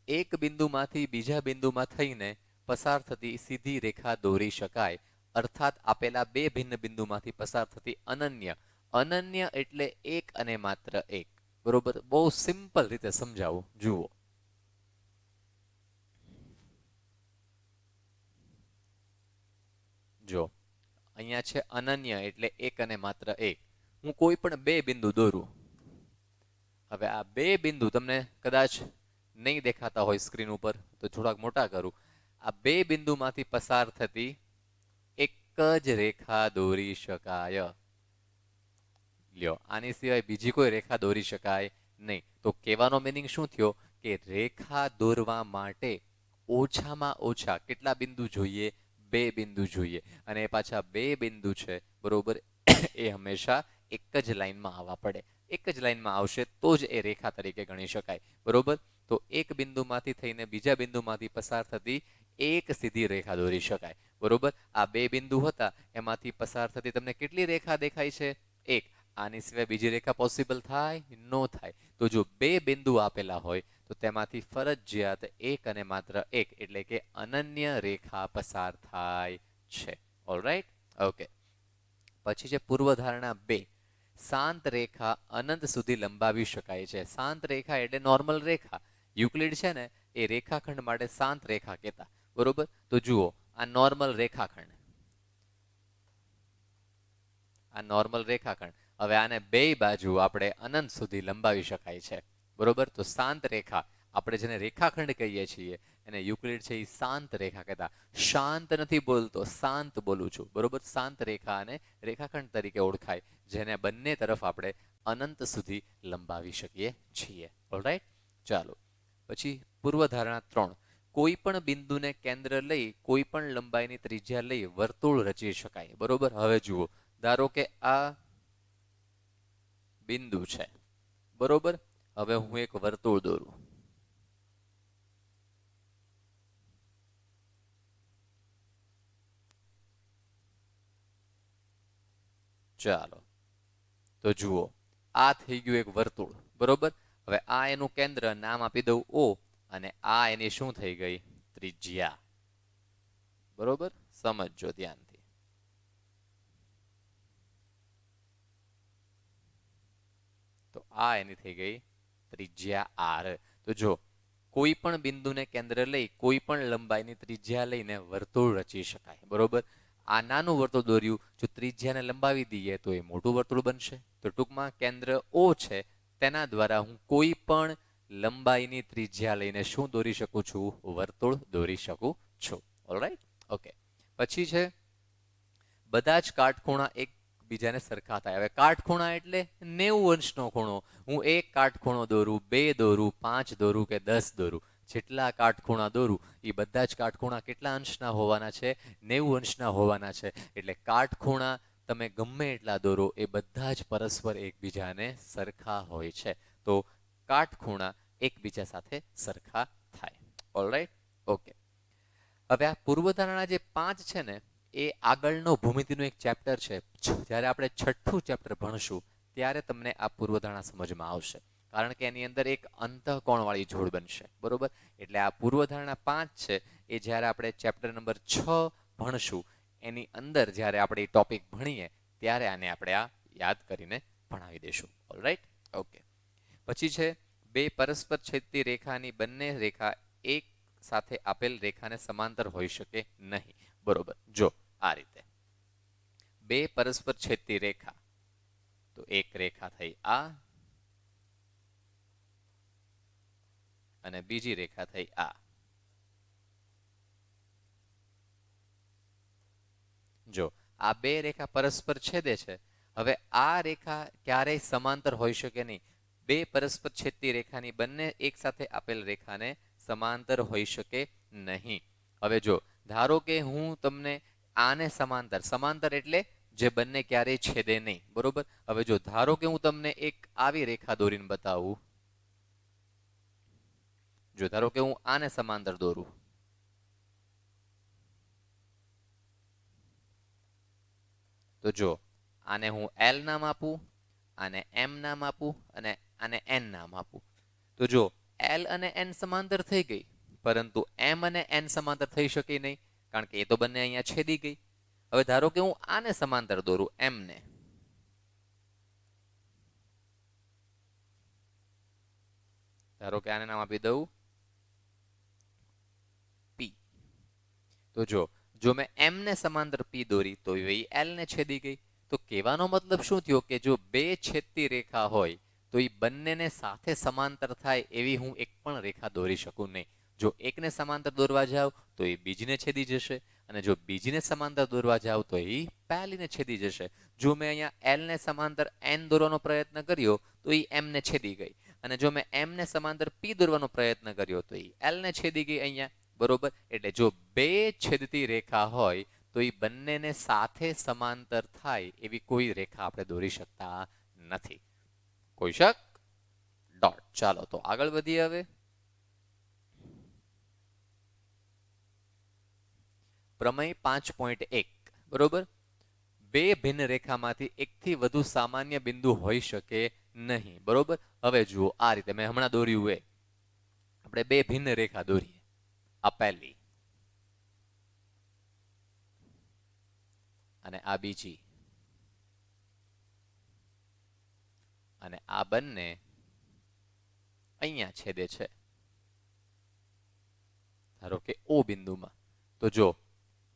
એક બિંદુમાંથી બીજા બિંદુમાં થઈને પસાર થતી સીધી રેખા દોરી શકાય, અર્થાત આપેલા બે ભિન્ન બિંદુમાંથી પસાર થતી અનન્ય, અનન્ય એટલે એક અને માત્ર એક, બરોબર. બહુ સિમ્પલ રીતે સમજાવું, જુઓ. જો અહીંયા છે અનન્ય એટલે એક અને માત્ર એક. હું કોઈ પણ બે બિંદુ દોરું. હવે આ બે બિંદુ તમને કદાચ નહીં દેખાતા હોય સ્ક્રીન ઉપર, તો થોડાક મોટા કરું. આ બે બિંદુમાંથી પસાર થતી એક જ રેખા દોરી શકાય. લ્યો, આની સિવાય બીજી કોઈ રેખા દોરી શકાય નહીં. તો કહેવાનો મિનિંગ શું થયો કે રેખા દોરવા માટે ઓછામાં ઓછા કેટલા બિંદુ જોઈએ? બે બિંદુ જોઈએ. અને પાછા બે બિંદુ છે, બરોબર, એ હંમેશા એક જ લાઈનમાં આવવા પડે. એક જ લાઈનમાં આવશે તો જ એ રેખા તરીકે ગણી શકાય, બરોબર. તો એક બિંદુમાંથી થઈને બીજા બિંદુમાંથી પસાર થતી એક સીધી રેખા દોરી શકાય, બરોબર. આ બે બિંદુ હતા, એમાંથી પસાર થતી તમને કેટલી રેખા દેખાય છે? એક. આની સિવાય બીજી રેખા પોસિબલ થાય? નો થાય. તો જો બે બિંદુ આપેલા હોય તો તેમાંથી ફરજિયાત એક અને માત્ર એક એટલે કે અનન્ય રેખા પસાર થાય છે. Alright, okay. પછી છે પૂર્વધારણા 2. શાંત રેખા અનંત સુધી લંબાવી શકાય છે. શાંત રેખા એટલે નોર્મલ રેખા. યુક્લિડ છે ને એ રેખાખંડ માટે શાંત રેખા કહેતા, બરોબર. તો જુઓ, આ નોર્મલ રેખાખંડ, આ નોર્મલ રેખાખંડ. હવે આને બે બાજુ આપણે અનંત સુધી લંબાવી શકાય છે, બરોબર. તો શાંત રેખા, આપણે જેને રેખાખંડ કહીએ છીએ એને યુક્લિડ છે એ શાંત રેખા કહેતા. શાંત નથી બોલતો, શાંત બોલું છું, બરોબર. શાંત રેખા અને રેખાખંડ તરીકે ઓળખાય, જેને બંને તરફ આપણે અનંત સુધી લંબાવી શકીએ છીએ. ઓલરાઈટ, ચાલો. પછી પૂર્વધારણા 3. કોઈ પણ બિંદુને કેન્દ્ર લઈ કોઈ પણ લંબાઈની ત્રિજ્યા લઈ વર્તુળ રચી શકાય, બરોબર. હવે જુઓ, ધારો કે આ બિંદુ છે, બરોબર. હવે હું એક વર્તુળ દોરું. ચાલો, તો જુઓ, આ થઈ ગયું એક વર્તુળ, બરોબર. હવે આ એનું કેન્દ્ર, નામ આપી દઉં O, અને આ એની શું થઈ ગઈ? ત્રિજ્યા, બરોબર. સમજજો ધ્યાનથી. તો આ એની થઈ ગઈ ત્રિજ્યા R. તો જો કોઈ પણ બિંદુને કેન્દ્ર લઈ કોઈ પણ લંબાઈની ત્રિજ્યા લઈને વર્તુળ રચી શકાય, બરોબર. આ નાનું વર્તુળ દોર્યું, જો ત્રિજ્યાને લંબાવી દઈએ તો એ મોટું વર્તુળ બનશે. તો ટૂંકમાં કેન્દ્ર O છે તેના દ્વારા હું કોઈ પણ લંબાઈની ત્રિજ્યા લઈને શું દોરી શકું છું? વર્તુળ દોરી શકું છું. Alright, okay. પછી છે બધા જ કાટખૂણા એક બીજાને સરખા થાય. હવે કાટખૂણા એટલે 90 અંશનો ખૂણો. હું એક કાટખૂણો દોરું, 2 દોરું, 5 દોરું કે 10 દોરું, જેટલા કાટખૂણા દોરું એ બધા જ કાટખૂણા કેટલા અંશના હોવાના છે? 90 અંશના હોવાના છે. એટલે કાટખૂણા તમે ગમે એટલા દોરો એ બધા જ પરસ્પર એકબીજાને સરખા હોય છે. તો કાટખૂણા એકબીજા સાથે સરખા થાય. Alright, okay. હવે આ પૂર્વધારણા જે 5 છે ને એ આગળનો ભૂમિતિનું એક ચેપ્ટર છે. જ્યારે આપણે છઠ્ઠું ચેપ્ટર ભણશું ત્યારે તમને આ પૂર્વધારણા સમજમાં આવશે. કારણ કે એની અંદર એક અંતઃકોણવાળી જોડ બનશે. બરોબર? એટલે આ પૂર્વધારણા 5 છે એ જ્યારે આપણે ચેપ્ટર નંબર 6 ભણશું એની અંદર જ્યારે આપણે એ ટોપિક ભણીએ ત્યારે આને આપણે આ યાદ કરીને ભણાવી દઈશું. Alright, okay. પછી છે બે પરસ્પર છેદતી રેખાની બંને રેખા એક સાથે આપેલ રેખાને સમાંતર હોઈ શકે નહીં. બરોબર, જો આ રીતે બે પરસ્પર છેદતી રેખા, તો એક રેખા થઈ આ અને બીજી રેખા થઈ આ. જો આ બે રેખા પરસ્પર છેદે છે. હવે આ રેખા ક્યારેય સમાંતર હોઈ શકે નહીં. બે પરસ્પર છેદતી રેખાની બંને એક સાથે આપેલ રેખાને સમાંતર હોઈ શકે નહીં. હવે જો ધારો કે હું તમને આને સમાંતર, સમાંતર એટલે જે બંને ક્યારેય છેદે નહીં. બરોબર? હવે જો ધારો કે હું તમને એક આવી રેખા દોરીને બતાવું, જો ધારો કે હું આને સમાંતર દોરું, તો જો આને હું L નામ આપું, આને M નામ આપું અને આને N નામ આપું. તો જો L અને N સમાંતર થઈ ગઈ, પરંતુ M અને N સમાંતર થઈ શકી નહીં, કારણ કે એ તો બંને અહીંયા છેદી ગઈ. હવે ધારો કે હું આને સમાંતર દોરું, M ને, ધારો કે આને નામ આપી દઉં P. તો જો મેં M ને સમાંતર P દોરી તો એ L ને છેદી ગઈ. તો કહેવાનો મતલબ શું થયો કે જો બે છેદતી રેખા હોય તો એ બંનેને સાથે સમાંતર થાય એવી હું એક પણ રેખા દોરી શકું નહીં. જો એકને સમાંતર દોરવા જાવ તો એ બીજીને છેદી જશે, અને જો બીજીને સમાંતર દોરવા જાવ તો એ પહેલીને છેદી જશે. જો મેં અહીંયા L ને સમાંતર N દોરવાનો પ્રયત્ન કર્યો તો એ M ને છેદી ગઈ, અને જો મેં M ને સમાંતર P દોરવાનો પ્રયત્ન કર્યો તો એ L ને છેદી ગઈ અહીંયા. બરોબર? એટલે જો બે છેદતી રેખા હોય તો એ બંનેને સાથે સમાંતર થાય એવી કોઈ રેખા આપણે દોરી શકતા નથી. કોઈ શક? ડોટ. ચાલો તો આગળ વધીએ. હવે પ્રમેય 5.1. બરોબર? બે ભિન્ન રેખામાંથી એકથી વધુ સામાન્ય બિંદુ હોઈ શકે નહીં. બરોબર? હવે જુઓ આ રીતે મેં હમણાં દોર્યું એ આપણે બે ભિન્ન રેખા દોરીએ. આ પહેલી અને આ બીજી, અને આ બંને અહીંયા છેદે છે, ધારો કે O બિંદુમાં. તો જો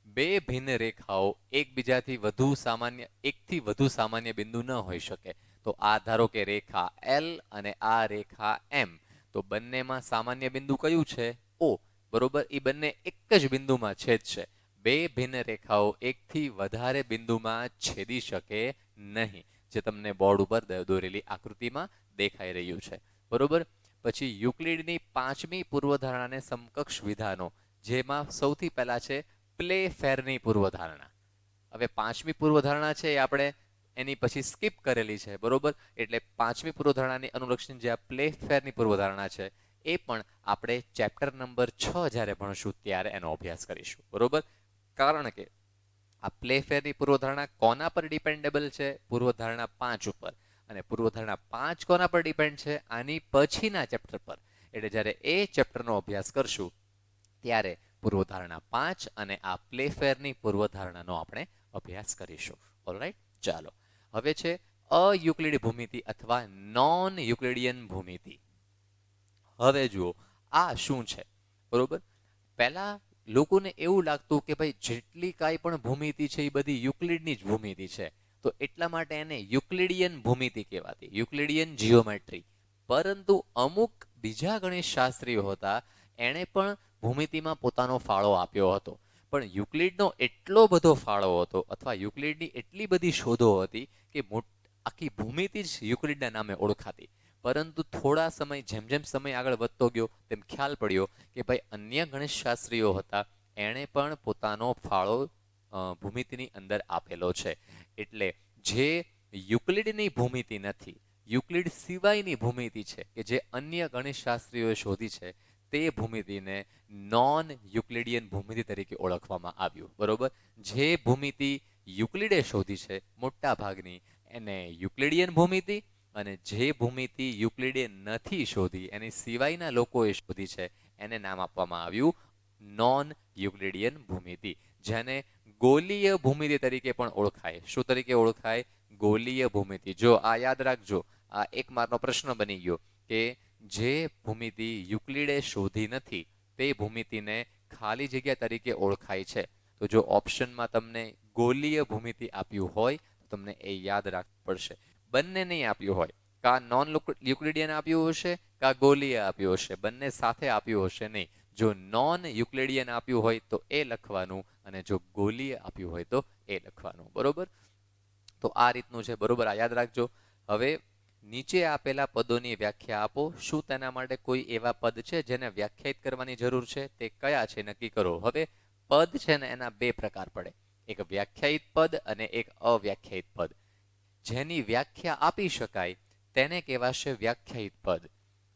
બે ભિન્ન રેખાઓ એકબીજાથી વધુ સામાન્ય, એકથી વધુ સામાન્ય બિંદુ ન હોઈ શકે. તો આ ધારો કે રેખા L અને આ રેખા M, તો બંનેમાં સામાન્ય બિંદુ કયું છે? O. બરોબર? એ બંને એક જ બિંદુમાં છેદશે. બે ભિન્ન રેખાઓ એકથી વધારે બિંદુમાં છેદી શકે નહીં, જે તમને બોર્ડ ઉપર દોરેલી આકૃતિમાં દેખાઈ રહ્યું છે. બરોબર? પછી યુક્લિડની 5મી પૂર્વધારણાને સમકક્ષ વિધાનો, જેમાં સૌથી પહેલા છે પ્લેફેરની પૂર્વધારણા. હવે 5મી પૂર્વધારણા છે એ આપણે એની પછી સ્કીપ કરેલી છે. બરોબર? એટલે 5મી પૂર્વધારણાની અનુલક્ષીને જે આ પ્લેફેરની પૂર્વધારણા છે એ પણ આપણે ચેપ્ટર નંબર 6 જ્યારે ભણશું ત્યારે એનો અભ્યાસ કરીશું. બરોબર? કારણ કે આ પ્લેફેરની પૂર્વધારણા કોના પર ડિપેન્ડેબલ છે? પૂર્વધારણા 5 ઉપર. અને પૂર્વધારણા 5 કોના પર ડિપેન્ડ છે? આની પછીના ચેપ્ટર પર. એટલે જ્યારે એ ચેપ્ટરનો અભ્યાસ કરશું ત્યારે પૂર્વધારણા 5 અને આ પ્લેફેરની પૂર્વધારણાનો આપણે અભ્યાસ કરીશું. ઓલરાઈટ, ચાલો. હવે છે અયુક્લિડ ભૂમિતિ અથવા નોન યુક્લિડિયન ભૂમિતિ. હવે જુઓ આ શું છે? બરોબર? પહેલા લોકોને એવું લાગતું કે ભાઈ જેટલી કાંઈ પણ ભૂમિતિ છે એ બધી યુક્લિડની જ ભૂમિતિ છે, તો એટલા માટે એને યુક્લિડિયન ભૂમિતિ કહેવાતી, યુક્લિડિયન જીઓમેટ્રી. પરંતુ અમુક બીજા ગણિતશાસ્ત્રીઓ હતા, એણે પણ ભૂમિતિમાં પોતાનો ફાળો આપ્યો હતો. પણ યુક્લિડનો એટલો બધો ફાળો હતો અથવા યુક્લિડની એટલી બધી શોધો હતી કે આખી ભૂમિતિ જ યુક્લિડના નામે ઓળખાતી. પરંતુ થોડા સમય જેમ જેમ સમય આગળ વધતો ગયો તેમ ખ્યાલ પડ્યો કે ભાઈ અન્ય ગણેશશાસ્ત્રીઓ હતા, એણે પણ પોતાનો ફાળો ભૂમિતિની અંદર આપેલો છે. એટલે જે યુક્લિડની ભૂમિતિ નથી, યુક્લિડ સિવાયની ભૂમિતિ છે કે જે અન્ય ગણેશશાસ્ત્રીઓએ શોધી છે, તે ભૂમિતિને નોન યુક્લિડિયન ભૂમિતિ તરીકે ઓળખવામાં આવ્યું. બરોબર, જે ભૂમિતિ યુક્લિડે શોધી છે મોટા ભાગની, એને યુક્લિડિયન ભૂમિતિ, અને જે ભૂમિતિ યુક્લિડે નથી શોધી, એની સિવાયના લોકોએ શોધી છે, એને નામ આપવામાં આવ્યું નોન યુક્લિડિયન ભૂમિતિ, જેને ગોલીય ભૂમિતિ તરીકે પણ ઓળખાય. શું તરીકે ઓળખાય? ગોલીય ભૂમિતિ. જો આ યાદ રાખજો, આ એક માર્કનો પ્રશ્ન બની ગયો કે જે ભૂમિતિ યુક્લિડે શોધી નથી તે ભૂમિતિને ખાલી જગ્યા તરીકે ઓળખાય છે. તો જો ઓપ્શનમાં તમને ગોલીય ભૂમિતિ આપ્યું હોય તો તમને એ યાદ રાખવું પડશે. બંને નહીં આપ્યું હોય, કા નોન યુક્લિડિયન આપ્યું હશે કા ગોલીય આપ્યું હશે, બંને સાથે આપ્યું હશે નહીં. જો નોન યુક્લિડિયન આપ્યું હોય તો એ લખવાનું, અને જો ગોલીય આપ્યું હોય તો એ લખવાનું. બરોબર, તો આ રીતનું છે. બરોબર, આ યાદ રાખજો. હવે નીચે આપેલા પદોની વ્યાખ્યા આપો. શું તેના માટે કોઈ એવા પદ છે જેને વ્યાખ્યાયિત કરવાની જરૂર છે? તે કયા છે નક્કી કરો. હવે પદ છે ને એના બે પ્રકાર પડે, એક વ્યાખ્યાયિત પદ અને એક અવ્યાખ્યાયિત પદ. જેની વ્યાખ્યા આપી શકાય તેને કહેવાશે વ્યાખ્યાયિત પદ,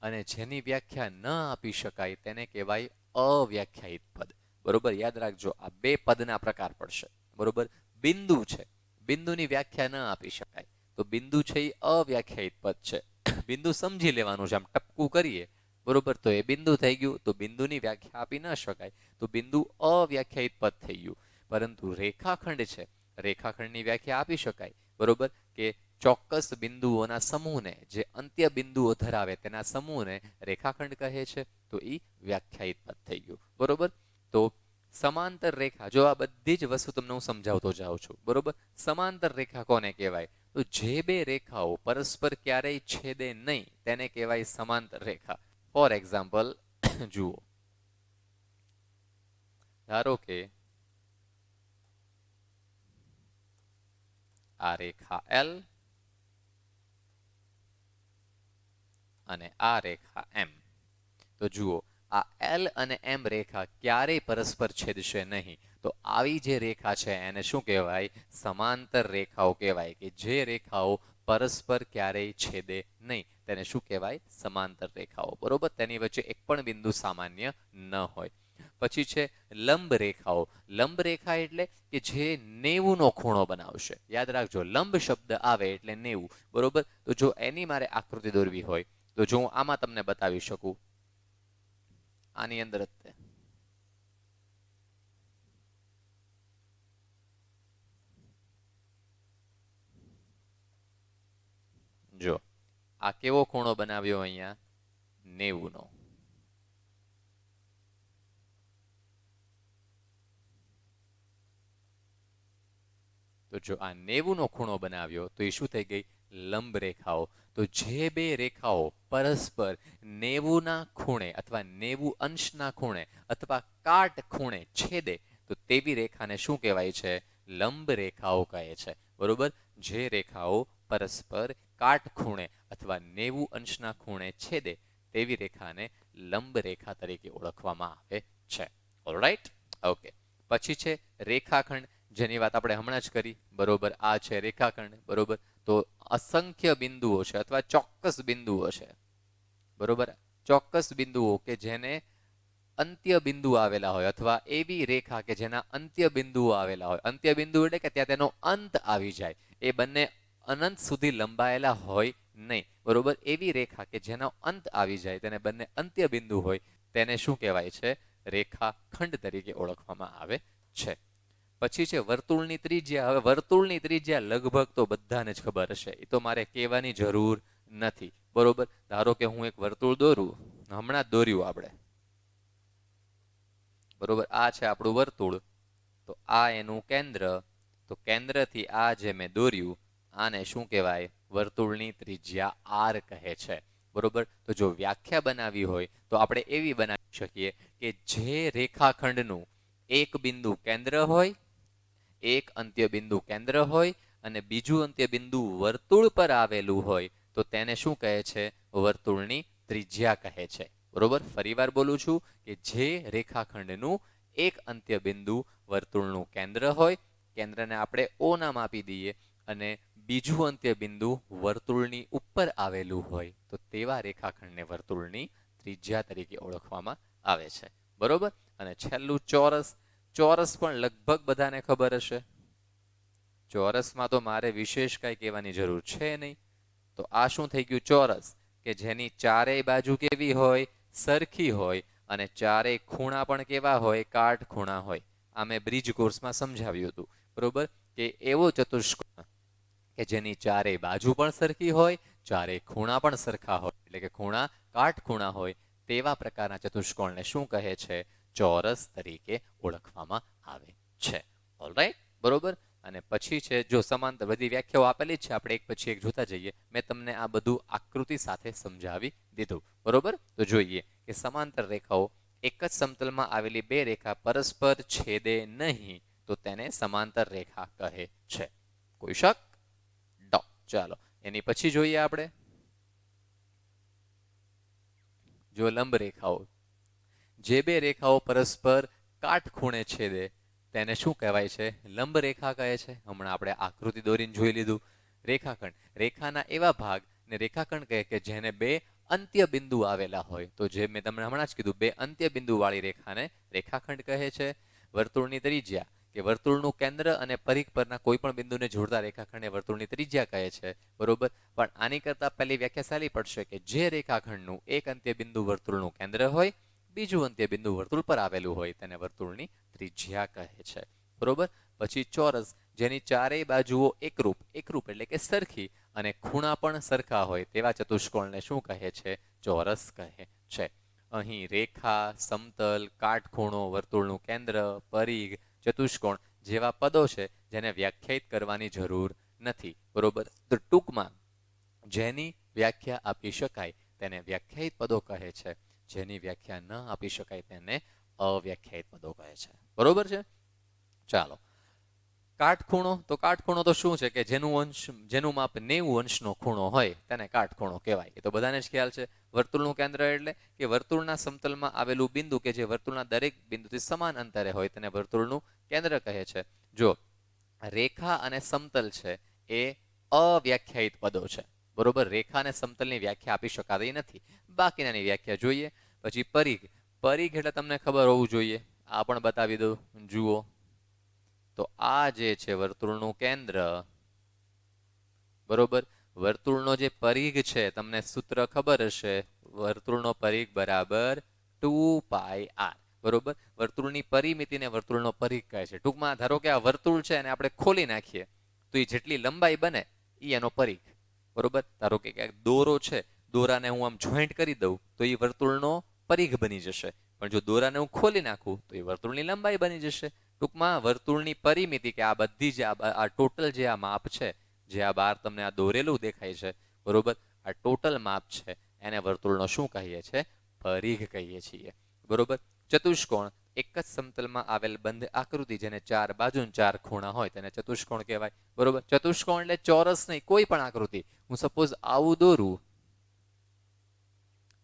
અને જેની વ્યાખ્યા ન આપી શકાય તેને કહેવાય અવ્યાખ્યાયિત પદ. બરોબર, યાદ રાખજો, આ બે પદના પ્રકાર પડશે. બરોબર, બિંદુ છે, બિંદુની વ્યાખ્યા ન આપી શકાય તો બિંદુ છે એ અવ્યાખ્યાયિત પદ છે. બિંદુ સમજી લેવાનું છે, આમ ટપકું કરીએ બરોબર તો એ બિંદુ થઈ ગયું. તો બિંદુની વ્યાખ્યા આપી ન શકાય તો બિંદુ અવ્યાખ્યાયિત પદ થઈ ગયું. પરંતુ રેખાખંડ છે, રેખાખંડની વ્યાખ્યા આપી શકાય. બરોબર, કે ચોક્કસ બિંદુઓના સમૂહને, જે અંત્ય બિંદુઓ ધરાવે તેના સમૂહને રેખાખંડ કહે છે. તો એ વ્યાખ્યાયિત પદ થઈ ગયું. બરોબર, તો સમાંતર રેખા, જો આ બધી જ વસ્તુ તમને હું સમજાવતો જાઉં છું. બરોબર, સમાંતર રેખા કોને કહેવાય? તો જે બે રેખાઓ પરસ્પર ક્યારેય છેદે નહીં તેને કહેવાય સમાંતર રેખા. ફોર એક્ઝામ્પલ જુઓ, ધારો કે આ રેખા L અને આ રેખા M. તો જુઓ, આ L અને M રેખા ક્યારેય પરસ્પર છેદશે નહીં. તો આવી જે રેખા છે એને શું કહેવાય? સમાંતર રેખાઓ કહેવાય. કે જે રેખાઓ પરસ્પર ક્યારેય છેદે નહીં તેને શું કહેવાય? સમાંતર રેખાઓ. બરોબર, તેની વચ્ચે એક પણ બિંદુ સામાન્ય ન હોય. પછી છે લંબ રેખાઓ. લંબ રેખા એટલે કે જે 90 નો ખૂણો બનાવશે. યાદ રાખજો, લંબ શબ્દ આવે એટલે 90. બરોબર, તો જો એની મારે આકૃતિ દોરવી હોય તો જો હું આમાં તમને બતાવી શકું, આની અંદર જ તે જો આ કેવો ખૂણો બનાવ્યો અહીંયા? 90 નો. તો જો આ 90 નો ખૂણો બનાવ્યો તો એ શું થઈ ગઈ? લંબ રેખાઓ. તો જે બે રેખાઓ પરસ્પર 90 ના ખૂણે અથવા 90 અંશના ખૂણે અથવા કાટ ખૂણે છેદે તો તેવી રેખાને શું કહેવાય છે? લંબ રેખાઓ કહે છે. બરોબર, જે રેખાઓ પરસ્પર કાટ ખૂણે અથવા 90 અંશના ખૂણે છેદે તેવી રેખાને લંબ રેખા તરીકે ઓળખવામાં આવે છે. Alright, okay. પછી છે રેખાખંડ, જેની વાત આપણે હમણાં જ કરી. બરોબર, આ છે રેખાખંડ. બરોબર, તો અસંખ્ય બિંદુઓ છે અથવા ચોક્કસ બિંદુઓ છે. બરોબર, ચોક્કસ બિંદુઓ કે જેને અંત્ય બિંદુ આવેલા હોય, અથવા એવી રેખા કે જેના અંત્ય બિંદુઓ આવેલા હોય. અંત્ય બિંદુ એટલે કે ત્યાં તેનો અંત આવી જાય, એ બંને અનંત સુધી લંબાયેલા હોય નહીં. બરોબર, એવી રેખા કે જેનો અંત આવી જાય, તેને બંને અંત્ય બિંદુ હોય, તેને શું કહેવાય છે? રેખાખંડ તરીકે ઓળખવામાં આવે છે. પછી છે વર્તુળની ત્રિજ્યા. હવે વર્તુળની ત્રિજ્યા લગભગ તો બધાને જ ખબર હશે, એ તો મારે કહેવાની જરૂર નથી. બરોબર, ધારો કે હું એક વર્તુળ દોરું, હમણાં જ દોર્યું આપણે. બરોબર, આ છે આપણું વર્તુળ. તો આ એનું કેન્દ્ર. તો કેન્દ્રથી આ જે મેં દોર્યું આને શું કહેવાય? વર્તુળની ત્રિજ્યા R કહે છે. બરોબર, તો જો વ્યાખ્યા બનાવી હોય તો આપણે એવી બનાવી શકીએ કે જે રેખાખંડનું એક બિંદુ કેન્દ્ર હોય, એક અંત્ય બિંદુ કેન્દ્ર હોય અને બીજું અંત્ય બિંદુ વર્તુળ પર આવેલું હોય તો તેને શું કહે છે? વર્તુળની ત્રિજ્યા કહે છે. બરોબર, ફરીવાર બોલું છું કે જે રેખાખંડનું એક અંત્ય બિંદુ વર્તુળનું કેન્દ્ર હોય, કેન્દ્રને આપણે ઓ નામ આપી દઈએ, અને બીજું અંત્ય બિંદુ વર્તુળની ઉપર આવેલું હોય તો તેવા રેખાખંડને વર્તુળની ત્રિજ્યા તરીકે ઓળખવામાં આવે છે. બરોબર, અને છેલ્લું ચોરસ. ચોરસ પણ લગભગ બધાને ખબર હશે. ચોરસમાં તો મારે વિશેષ કઈ કહેવાની જરૂર છે નહીં. તો આ શું થઈ ગયું? ચોરસ, કે જેની ચારેય બાજુ કેવી હોય? સરખી હોય, અને ચારેય ખૂણા પણ કેવા હોય? કાટખૂણા હોય. આ મેં બ્રિજ કોર્સમાં સમજાવ્યું હતું. બરોબર, કે એવો ચતુષ્કોણ કે જેની ચારેય બાજુ પણ સરખી હોય, ચારેય ખૂણા પણ સરખા હોય, એટલે કે ખૂણા કાટખૂણા હોય, તેવા પ્રકારના ચતુષ્કોણને શું કહે છે? ચોરસ તરીકે ઓળખવામાં આવે છે. ઓલરાઈટ, બરોબર. અને પછી છે, જો સમાંતર, બધી વ્યાખ્યાઓ આપેલી છે, આપણે એક પછી એક જોતા જઈએ. મેં તમને આ બધું આકૃતિ સાથે સમજાવી દીધું. બરોબર, તો જોઈએ કે સમાંતર રેખાઓ, એક જ સમતલમાં આવેલી બે રેખા પરસ્પર છેદે નહીં તો તેને સમાંતર રેખા કહે છે. કોઈ શક? ચાલો એની પછી જોઈએ આપણે. જો લંબ રેખાઓ, જે બે રેખાઓ પરસ્પર કાટખૂણે છેદે તેને શું કહેવાય છે? લંબ રેખા કહે છે. હમણાં આપણે આકૃતિ દોરીને જોઈ લીધું. રેખાખંડ, રેખાના એવા ભાગ ને રેખાખંડ કહે કે જેને બે અંત્ય બિંદુ આવેલા હોય. તો જે મેં તમને હમણાં જ કીધું, બે અંત્ય બિંદુ વાળી રેખાને રેખાખંડ કહે છે. વર્તુળની ત્રિજ્યા, કે વર્તુળનું કેન્દ્ર અને પરિઘ પરના કોઈ પણ બિંદુને જોડતા રેખાખંડને વર્તુળની ત્રિજ્યા કહે છે. બરોબર, પણ આની કરતા પહેલી વ્યાખ્યા સારી પડશે કે જે રેખાખંડનું એક અંત્ય બિંદુ વર્તુળનું કેન્દ્ર હોય, બીજું અંત્ય બિંદુ વર્તુળ પર આવેલું હોય તેને વર્તુળની ત્રિજ્યા કહે છે. બરોબર, પછી ચોરસ, જેની ચારેય બાજુઓ એકરૂપ, એકરૂપ એટલે કે સરખી, અને ખૂણા પણ સરખા હોય તેવા ચતુષ્કોણને શું કહે છે? ચોરસ કહે છે. અહીં રેખા, સમતલ, કાટખૂણો, વર્તુળનું કેન્દ્ર, પરિઘ, ચતુષ્કોણ જેવા પદો છે જેને વ્યાખ્યાયિત કરવાની જરૂર નથી. બરોબર, તો ટૂંકમાં જેની વ્યાખ્યા આપી શકાય તેને વ્યાખ્યાયિત પદો કહે છે. જેની વ્યાખ્યા ન આપી શકાય તેને અવ્યાખ્યાયિત પદો કહે છે. બરોબર છે? ચાલો, કાટખૂણો. તો કાટખૂણો તો શું છે? કે જેનું માપ 90 અંશનો ખૂણો હોય તેને કાટખૂણો કહેવાય. એ તો બધાને જ ખ્યાલ છે. વર્તુળનું કેન્દ્ર એટલે કે વર્તુળના સમતલમાં આવેલું બિંદુ કે જે વર્તુળના દરેક બિંદુથી સમાન અંતરે હોય તેને વર્તુળનું કેન્દ્ર કહે છે. જો રેખા અને સમતલ છે એ અવ્યાખ્યાયિત પદો છે. બરોબર, રેખા અને સમતલની વ્યાખ્યા આપી શકાતી નથી. બાકીનાની વ્યાખ્યા જોઈએ. પછી પરિઘ. પરિઘ એટલે તમને ખબર હોવું જોઈએ. આ પણ બતાવી દઉં, જુઓ. તો આ જે છે વર્તુળનું કેન્દ્ર, બરોબર, વર્તુળનો જે પરિઘ છે તમને સૂત્ર ખબર હશે. વર્તુળનો પરિઘ બરાબર 2πr. બરોબર, વર્તુળની પરિમિતિને વર્તુળનો પરિઘ કહે છે. ટૂંકમાં ધારો કે આ વર્તુળ છે અને આપણે ખોલી નાખીએ તો એ જેટલી લંબાઈ બને એ એનો પરિઘ. બરોબર, ધારો કે ક્યાંક દોરો છે, દોરાને હું આમ જોઈન્ટ કરી દઉં તો એ વર્તુળનો પરિઘ બની જશે. પણ જો દોરાને હું ખોલી નાખું તો એ વર્તુળની લંબાઈ બની જશે. ટૂંકમાં વર્તુળની પરિમિતિ, કે આ બધી જે આ ટોટલ જે આ માપ છે, જે આ બાર તમને આ દોરેલું દેખાય છે, બરોબર, આ ટોટલ માપ છે એને વર્તુળનો શું કહીએ છે? પરિઘ કહીએ છીએ. બરોબર, ચતુષ્કોણ, એક જ સમતલમાં આવેલ બંધ આકૃતિ જેને ચાર બાજુ ચાર ખૂણા હોય તેને ચતુષ્કોણ કહેવાય. બરોબર, ચતુષ્કોણ એટલે ચોરસ નહીં, કોઈ પણ આકૃતિ. હું સપોઝ આવું દોરું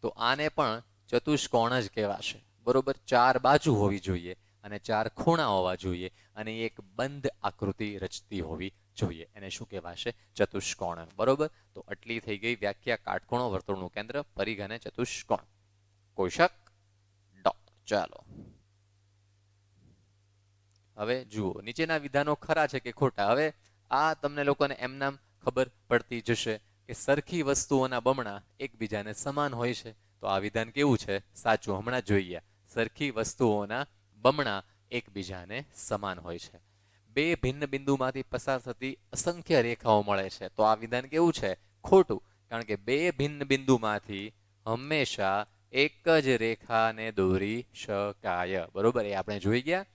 તો આને પણ ચતુષ્કોણ જ કહેવાશે. બરોબર, ચાર બાજુ હોવી જોઈએ અને ચાર ખૂણા હોવા જોઈએ અને એક બંધ આકૃતિ રચતી હોવી જોઈએ. એને શું કહેવાશે? ચતુષ્કોણ. બરોબર, તો આટલી થઈ ગઈ વ્યાખ્યા કાટખૂણો, વર્તુળનું કેન્દ્ર, પરિઘ અને ચતુષ્કોણ. કોઈ શક? ચાલો હવે જુઓ, નીચેના વિધાનો ખરા છે કે ખોટા? હવે આ તમને લોકોને એમનામ ખબર પડતી જશે કે સરખી વસ્તુઓના બમણા એકબીજાને સમાન હોય છે. તો આ વિધાન કેવું છે? સાચું. હમણાં જોઈએ, સરખી વસ્તુઓના બમણા એકબીજાને સમાન હોય છે. બે ભિન્ન બિંદુમાંથી પસાર થતી અસંખ્ય રેખાઓ મળે છે. તો આ વિધાન કેવું છે? ખોટું. કારણ કે બે ભિન્ન બિંદુમાંથી હંમેશા એક જ રેખાને દોરી શકાય. બરોબર, એ આપણે જોઈ ગયા.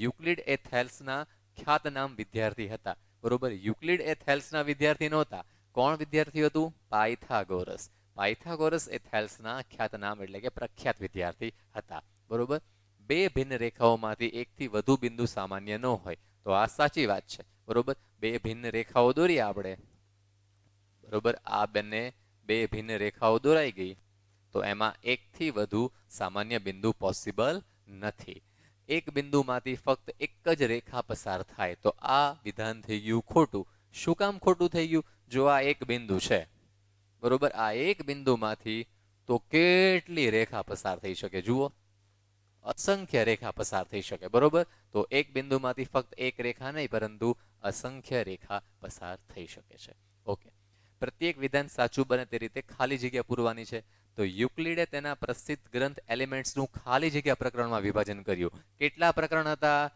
યુક્લિડ એ થેલ્સના ખ્યાતનામ વિદ્યાર્થી હતા. બરોબર, યુક્લિડ એ થેલ્સના વિદ્યાર્થી નહોતા. કોણ વિદ્યાર્થી હતું? પાયથાગોરસ. પાયથાગોરસ એ થેલ્સના ખ્યાતનામ એટલે કે પ્રખ્યાત વિદ્યાર્થી હતા. બરોબર, બે ભિન્ન રેખાઓમાંથી એકથી વધુ બિંદુ સામાન્ય ન હોય. તો આ સાચી વાત છે. બરોબર, બે ભિન્ન રેખાઓ દોરીએ આપણે. બરોબર, આ બે ભિન્ન રેખાઓ દોરાઈ ગઈ, તો એમાં એકથી વધુ સામાન્ય બિંદુ પોસિબલ નથી. એક બિંદુમાંથી ફક્ત એક જ રેખા પસાર થાય, તો આ વિધાન થઈ ગયું ખોટું. શું કામ ખોટું થઈ ગયું? જો આ એક બિંદુ છે, બરોબર, આ એક બિંદુમાંથી તો કેટલી રેખા પસાર થઈ શકે? જુઓ, અસંખ્ય રેખા પસાર થઈ શકે. બરોબર, તો એક બિંદુમાંથી ફક્ત એક રેખા નહીં, પરંતુ અસંખ્ય રેખા પસાર થઈ શકે છે. ઓકે, પ્રત્યેક વિધાન સાચું બને તે રીતે ખાલી જગ્યા પૂરવાની છે. તો યુક્લિડે તેના પ્રસિદ્ધ ગ્રંથ એલિમેન્ટ્સનું ખાલી જગ્યા પ્રકરણમાં વિભાજન કર્યું. કેટલા પ્રકરણ હતા?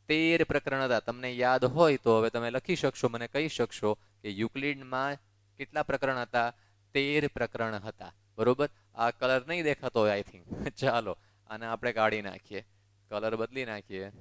13 પ્રકરણ હતા. તમને યાદ હોય તો હવે તમે લખી શકશો, મને કહી શકશો કે યુક્લિડમાં કેટલા પ્રકરણ હતા? 13 પ્રકરણ હતા. બરોબર, આ કલર નહીં દેખાતો હોય આઈ થિંક. ચાલો આને આપણે કાઢી નાખીએ, કલર બદલી નાખીએ,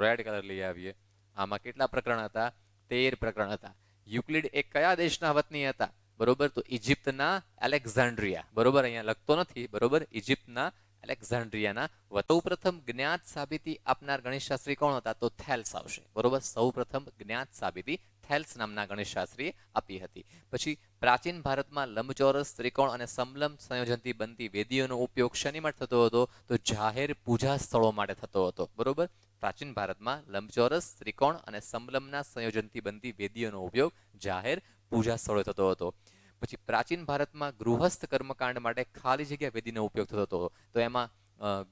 રેડ કલર લઈ આવીએ. આમાં કેટલા પ્રકરણ હતા? 13 પ્રકરણ હતા. યુક્લિડ એ કયા દેશના વતની હતા? બરોબર, તો ઇજિપ્તના એલેક્ઝાન્ડ્રિયા. બરોબર, અહીંયા લખતો નથી. બરોબર, ઇજિપ્તના એલેક્ઝાન્ડ્રિયાના. સૌપ્રથમ જ્ઞાત સાબિતી આપનાર ગણિતશાસ્ત્રી કોણ હતા? તો થેલ્સ આવશે. બરોબર, સૌપ્રથમ જ્ઞાત સાબિતી થેલ્સ નામના ગણિતશાસ્ત્રીએ આપી હતી. પછી પ્રાચીન ભારતમાં લંબચોરસ, ત્રિકોણ અને સમલંબ સંયોજનથી બનતી વેદીઓનો ઉપયોગ શેની માટે થતો હતો? તો જાહેર પૂજા સ્થળો માટે થતો હતો. બરોબર, પ્રાચીન ભારતમાં લંબચોરસ, ત્રિકોણ અને સમલંબના સંયોજનથી બનતી વેદીઓનો ઉપયોગ જાહેર પૂજા સ્થળોએ થતો હતો. પછી પ્રાચીન ભારતમાં ગૃહસ્થ કર્મકાંડ માટે ખાલી જગ્યા વેદીનો ઉપયોગ થતો હતો. તો એમાં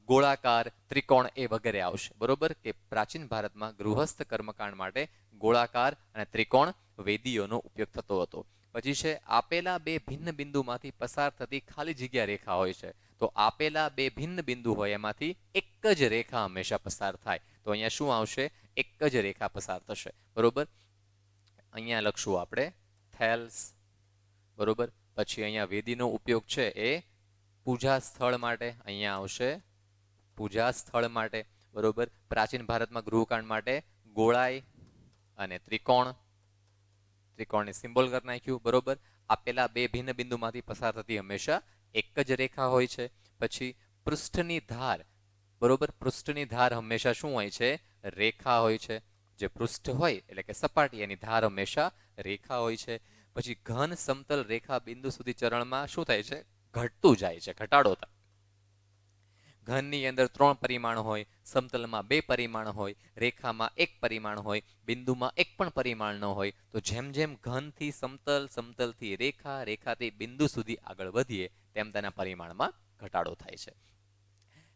ગોળાકાર, ત્રિકોણ એ વગેરે આવશે. બરોબર, કે પ્રાચીન ભારતમાં ગૃહસ્થ કર્મકાંડ માટે ગોળાકાર અને ત્રિકોણ વેદીઓનો ઉપયોગ થતો હતો. પછી છે આપેલા બે ભિન્ન બિંદુમાંથી પસાર થતી ખાલી જગ્યા રેખા હોય છે. તો આપેલા બે ભિન્ન બિંદુ હોય એમાંથી એક જ રેખા હંમેશા પસાર થાય. તો અહીંયા શું આવશે? એક જ રેખા પસાર થશે. બરોબર, અહીંયા લખશું આપણે થેલ્સ. બરોબર, પછી અહીંયા વેદીનો ઉપયોગ છે એ પૂજા સ્થળ માટે. અહીંયા આવશે પૂજા સ્થળ માટે. બરોબર, પ્રાચીન ભારતમાં ગૃહકાંડ માટે ગોળાઈ અને ત્રિકોણ, ત્રિકોણની સિમ્બોલ કરી નાખ્યું. બરોબર, આપેલા બે ભિન્ન બિંદુમાંથી પસાર થતી હંમેશા એક જ રેખા હોય છે. પછી પૃષ્ઠની ધાર. બરોબર, પૃષ્ઠની ધાર હંમેશા શું હોય છે? રેખા હોય છે. જે પૃષ્ઠ હોય એટલે કે સપાટી, એની ધાર હંમેશા રેખા હોય છે. પછી ઘન સમતલ રેખા બિંદુ સુધી ચરણમાં શું થાય છે? ઘટતું જાય છે, ઘટાડો થાય. ઘનની અંદર 3 પરિમાણ હોય, સમતલમાં 2 પરિમાણ હોય, રેખામાં 1 પરિમાણ હોય, બિંદુમાં 1 પણ પરિમાણ ન હોય. તો જેમ જેમ ઘનથી સમતલ, સમતલથી રેખા, રેખાથી બિંદુ સુધી આગળ વધીએ તેમ તેના પરિમાણમાં ઘટાડો થાય છે.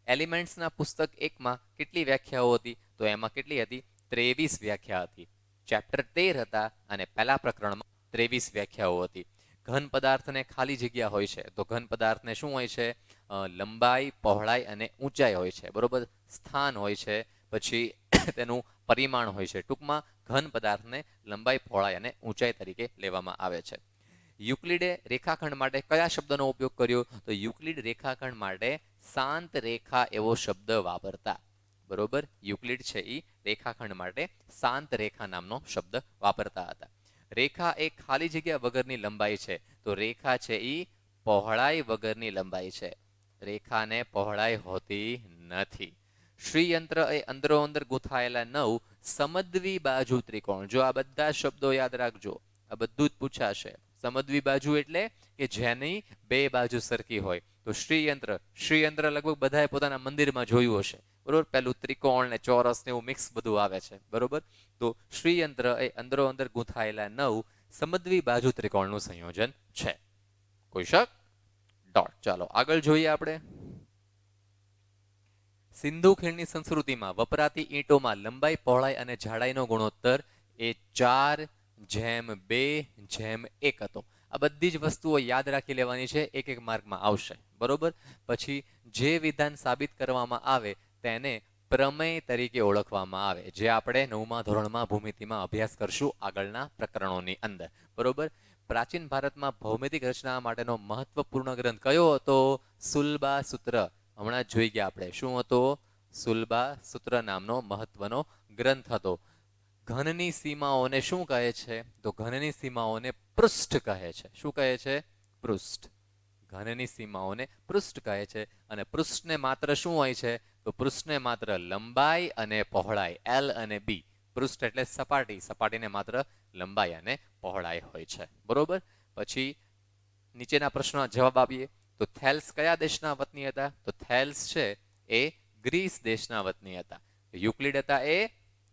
એલિમેન્ટ્સના પુસ્તક 1માં કેટલી વ્યાખ્યાઓ હતી? તો એમાં કેટલી હતી? 23 વ્યાખ્યા હતી. ચેપ્ટર 13 હતા અને પહેલા પ્રકરણમાં 23 વ્યાખ્યાઓ હતી. ઘન પદાર્થને ખાલી જગ્યા હોય છે. તો ઘન પદાર્થને શું હોય છે? લંબાઈ, પહોળાઈ અને ઊંચાઈ હોય છે. બરોબર, સ્થાન હોય છે, પછી તેનું પરિમાણ હોય છે. ટૂંકમાં ઘન પદાર્થને લંબાઈ, પહોળાઈ અને ઊંચાઈ તરીકે લેવામાં આવે છે. યુક્લિડે રેખાખંડ માટે કયા શબ્દનો ઉપયોગ કર્યો? તો યુક્લિડ રેખાખંડ માટે શાંત રેખા એવો શબ્દ વાપરતા. બરોબર, યુક્લિડ છે એ રેખાખંડ માટે શાંત રેખા નામનો શબ્દ વાપરતા હતા. રેખા એ ખાલી જગ્યા વગરની લંબાઈ છે. તો રેખા છે એ પહોળાઈ વગરની લંબાઈ છે. રેખાને પહોળાઈ હોતી નથી. શ્રીયંત્ર એ અંદરો અંદર ગૂંથાયેલા 9 સમદ્વી બાજુ ત્રિકોણ. જો આ બધા શબ્દો યાદ રાખજો, આ બધું જ પૂછાશે. સમદ્વી બાજુ એટલે કે જેની બે બાજુ સરખી હોય. તો શ્રીયંત્ર, શ્રીયંત્ર લગભગ બધાએ પોતાના મંદિરમાં જોયું હશે. બરોબર, પેલું ત્રિકોણ ને ચોરસ ને એવું મિક્સ બધું આવે છે. બરોબર, તો શ્રીયંત્ર એ અંદરો અંદર ગૂંથાયેલા 9 સમદ્વી બાજુ ત્રિકોણનું સંયોજન છે. કોઈ શક? ડોટ. ચાલો આગળ જોઈએ આપણે. સિંધુ ખીણની સંસ્કૃતિમાં વપરાતી ઈંટોમાં લંબાઈ, પહોળાઈ અને જાડાઈનો ગુણોત્તર એ 4:2:1 હતો. આ બધી જ વસ્તુઓ યાદ રાખી લેવાની છે, એક એક માર્કમાં આવશે. બરોબર, પછી જે વિધાન સાબિત કરવામાં આવે તેને પ્રમેય તરીકે ઓળખવામાં આવે, જે આપણે 9મા ધોરણમાં ભૂમિતિમાં અભ્યાસ કરશું આગળના પ્રકરણોની અંદર. બરોબર, પ્રાચીન ભારતમાં ભૌમિતિક રચના માટેનો મહત્વપૂર્ણ ગ્રંથ કયો હતો? સુલબા સૂત્ર. હમણાં જ જોઈ ગયા આપણે. શું હતો? સુલબા સૂત્ર નામનો મહત્વનો ગ્રંથ હતો. ઘનની સીમાઓને શું કહે છે? તો ઘનની સીમાઓને પૃષ્ઠ કહે છે. શું કહે છે? પૃષ્ઠ. ઘનની સીમાઓને પૃષ્ઠ કહે છે. અને પૃષ્ઠને માત્ર શું હોય છે? તો તો પૃષ્ઠને માત્ર લંબાઈ અને પહોળાઈ એલ અને બી, પૃષ્ઠ એટલે સપાટી, સપાટીને માત્ર લંબાઈ અને પહોળાઈ હોય છે. બરોબર. પછી નીચેના પ્રશ્નનો જવાબ આપીએ તો થેલ્સ કયા દેશના વતની હતા? તો થેલ્સ છે એ ગ્રીસ દેશના વતની હતા. યુક્લિડ હતા એ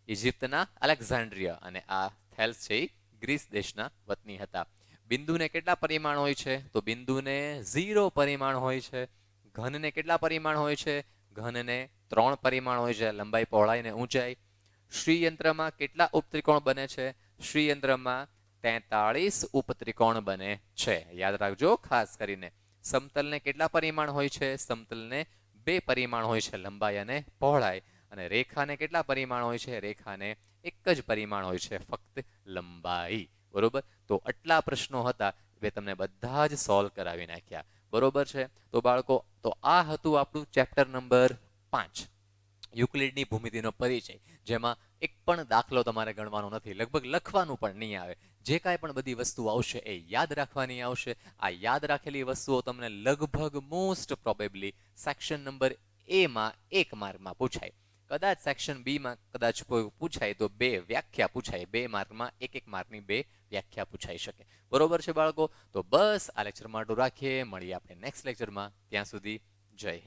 ઇજિપ્તના અલેક્ઝાન્ડ્રિયા અને આ થેલ્સ છે એ ગ્રીસ દેશના વતની હતા. બિંદુને કેટલા પરિમાણ હોય છે? તો બિંદુને 0 પરિમાણ હોય છે. ઘનને કેટલા પરિમાણ હોય છે? ઘનને 3 પરિમાણ હોય છે, લંબાઈ, પહોળાઈ અને ઊંચાઈ. શ્રીયંત્રમાં કેટલા ઉપત્રિકોણ બને છે? શ્રીયંત્રમાં 43 ઉપત્રિકોણ બને છે. યાદ રાખજો ખાસ કરીને. સમતલને કેટલા પરિમાણ હોય છે? સમતલને 2 પરિમાણ હોય છે, લંબાઈ અને પહોળાઈ. અને રેખાને કેટલા પરિમાણ હોય છે? રેખાને એક જ પરિમાણ હોય છે, ફક્ત લંબાઈ. બરોબર. તો આટલા પ્રશ્નો હતા, મેં તમને બધા જ સોલ્વ કરાવી નાખ્યા. બરોબર છે. તો બાળકો, તો આ હતું આપણું ચેપ્ટર નંબર 5, યુક્લિડની ભૂમિતિનો પરિચય, જેમાં એક પણ દાખલો તમારે ગણવાનો નથી, લગભગ લખવાનું પણ નહીં આવે. જે કાંઈ પણ બધી વસ્તુ આવશે એ યાદ રાખવાની આવશે. આ યાદ રાખેલી વસ્તુઓ તમને લગભગ મોસ્ટ પ્રોબેબલી સેક્શન નંબર એમાં 1 માર્કમાં પૂછાય. કદાચ સેક્શન બીમાં કદાચ કોઈ પૂછાય તો 2 વ્યાખ્યા પૂછાય. 2 માર્કમાં 1 માર્કની 2 વ્યાખ્યા પૂછાઈ શકે. બરોબર છે બાળકો? તો બસ આ લેક્ચરમાં આટલું રાખીએ. મળીએ આપણે નેક્સ્ટ લેક્ચરમાં. ત્યાં સુધી જય હિન્દ.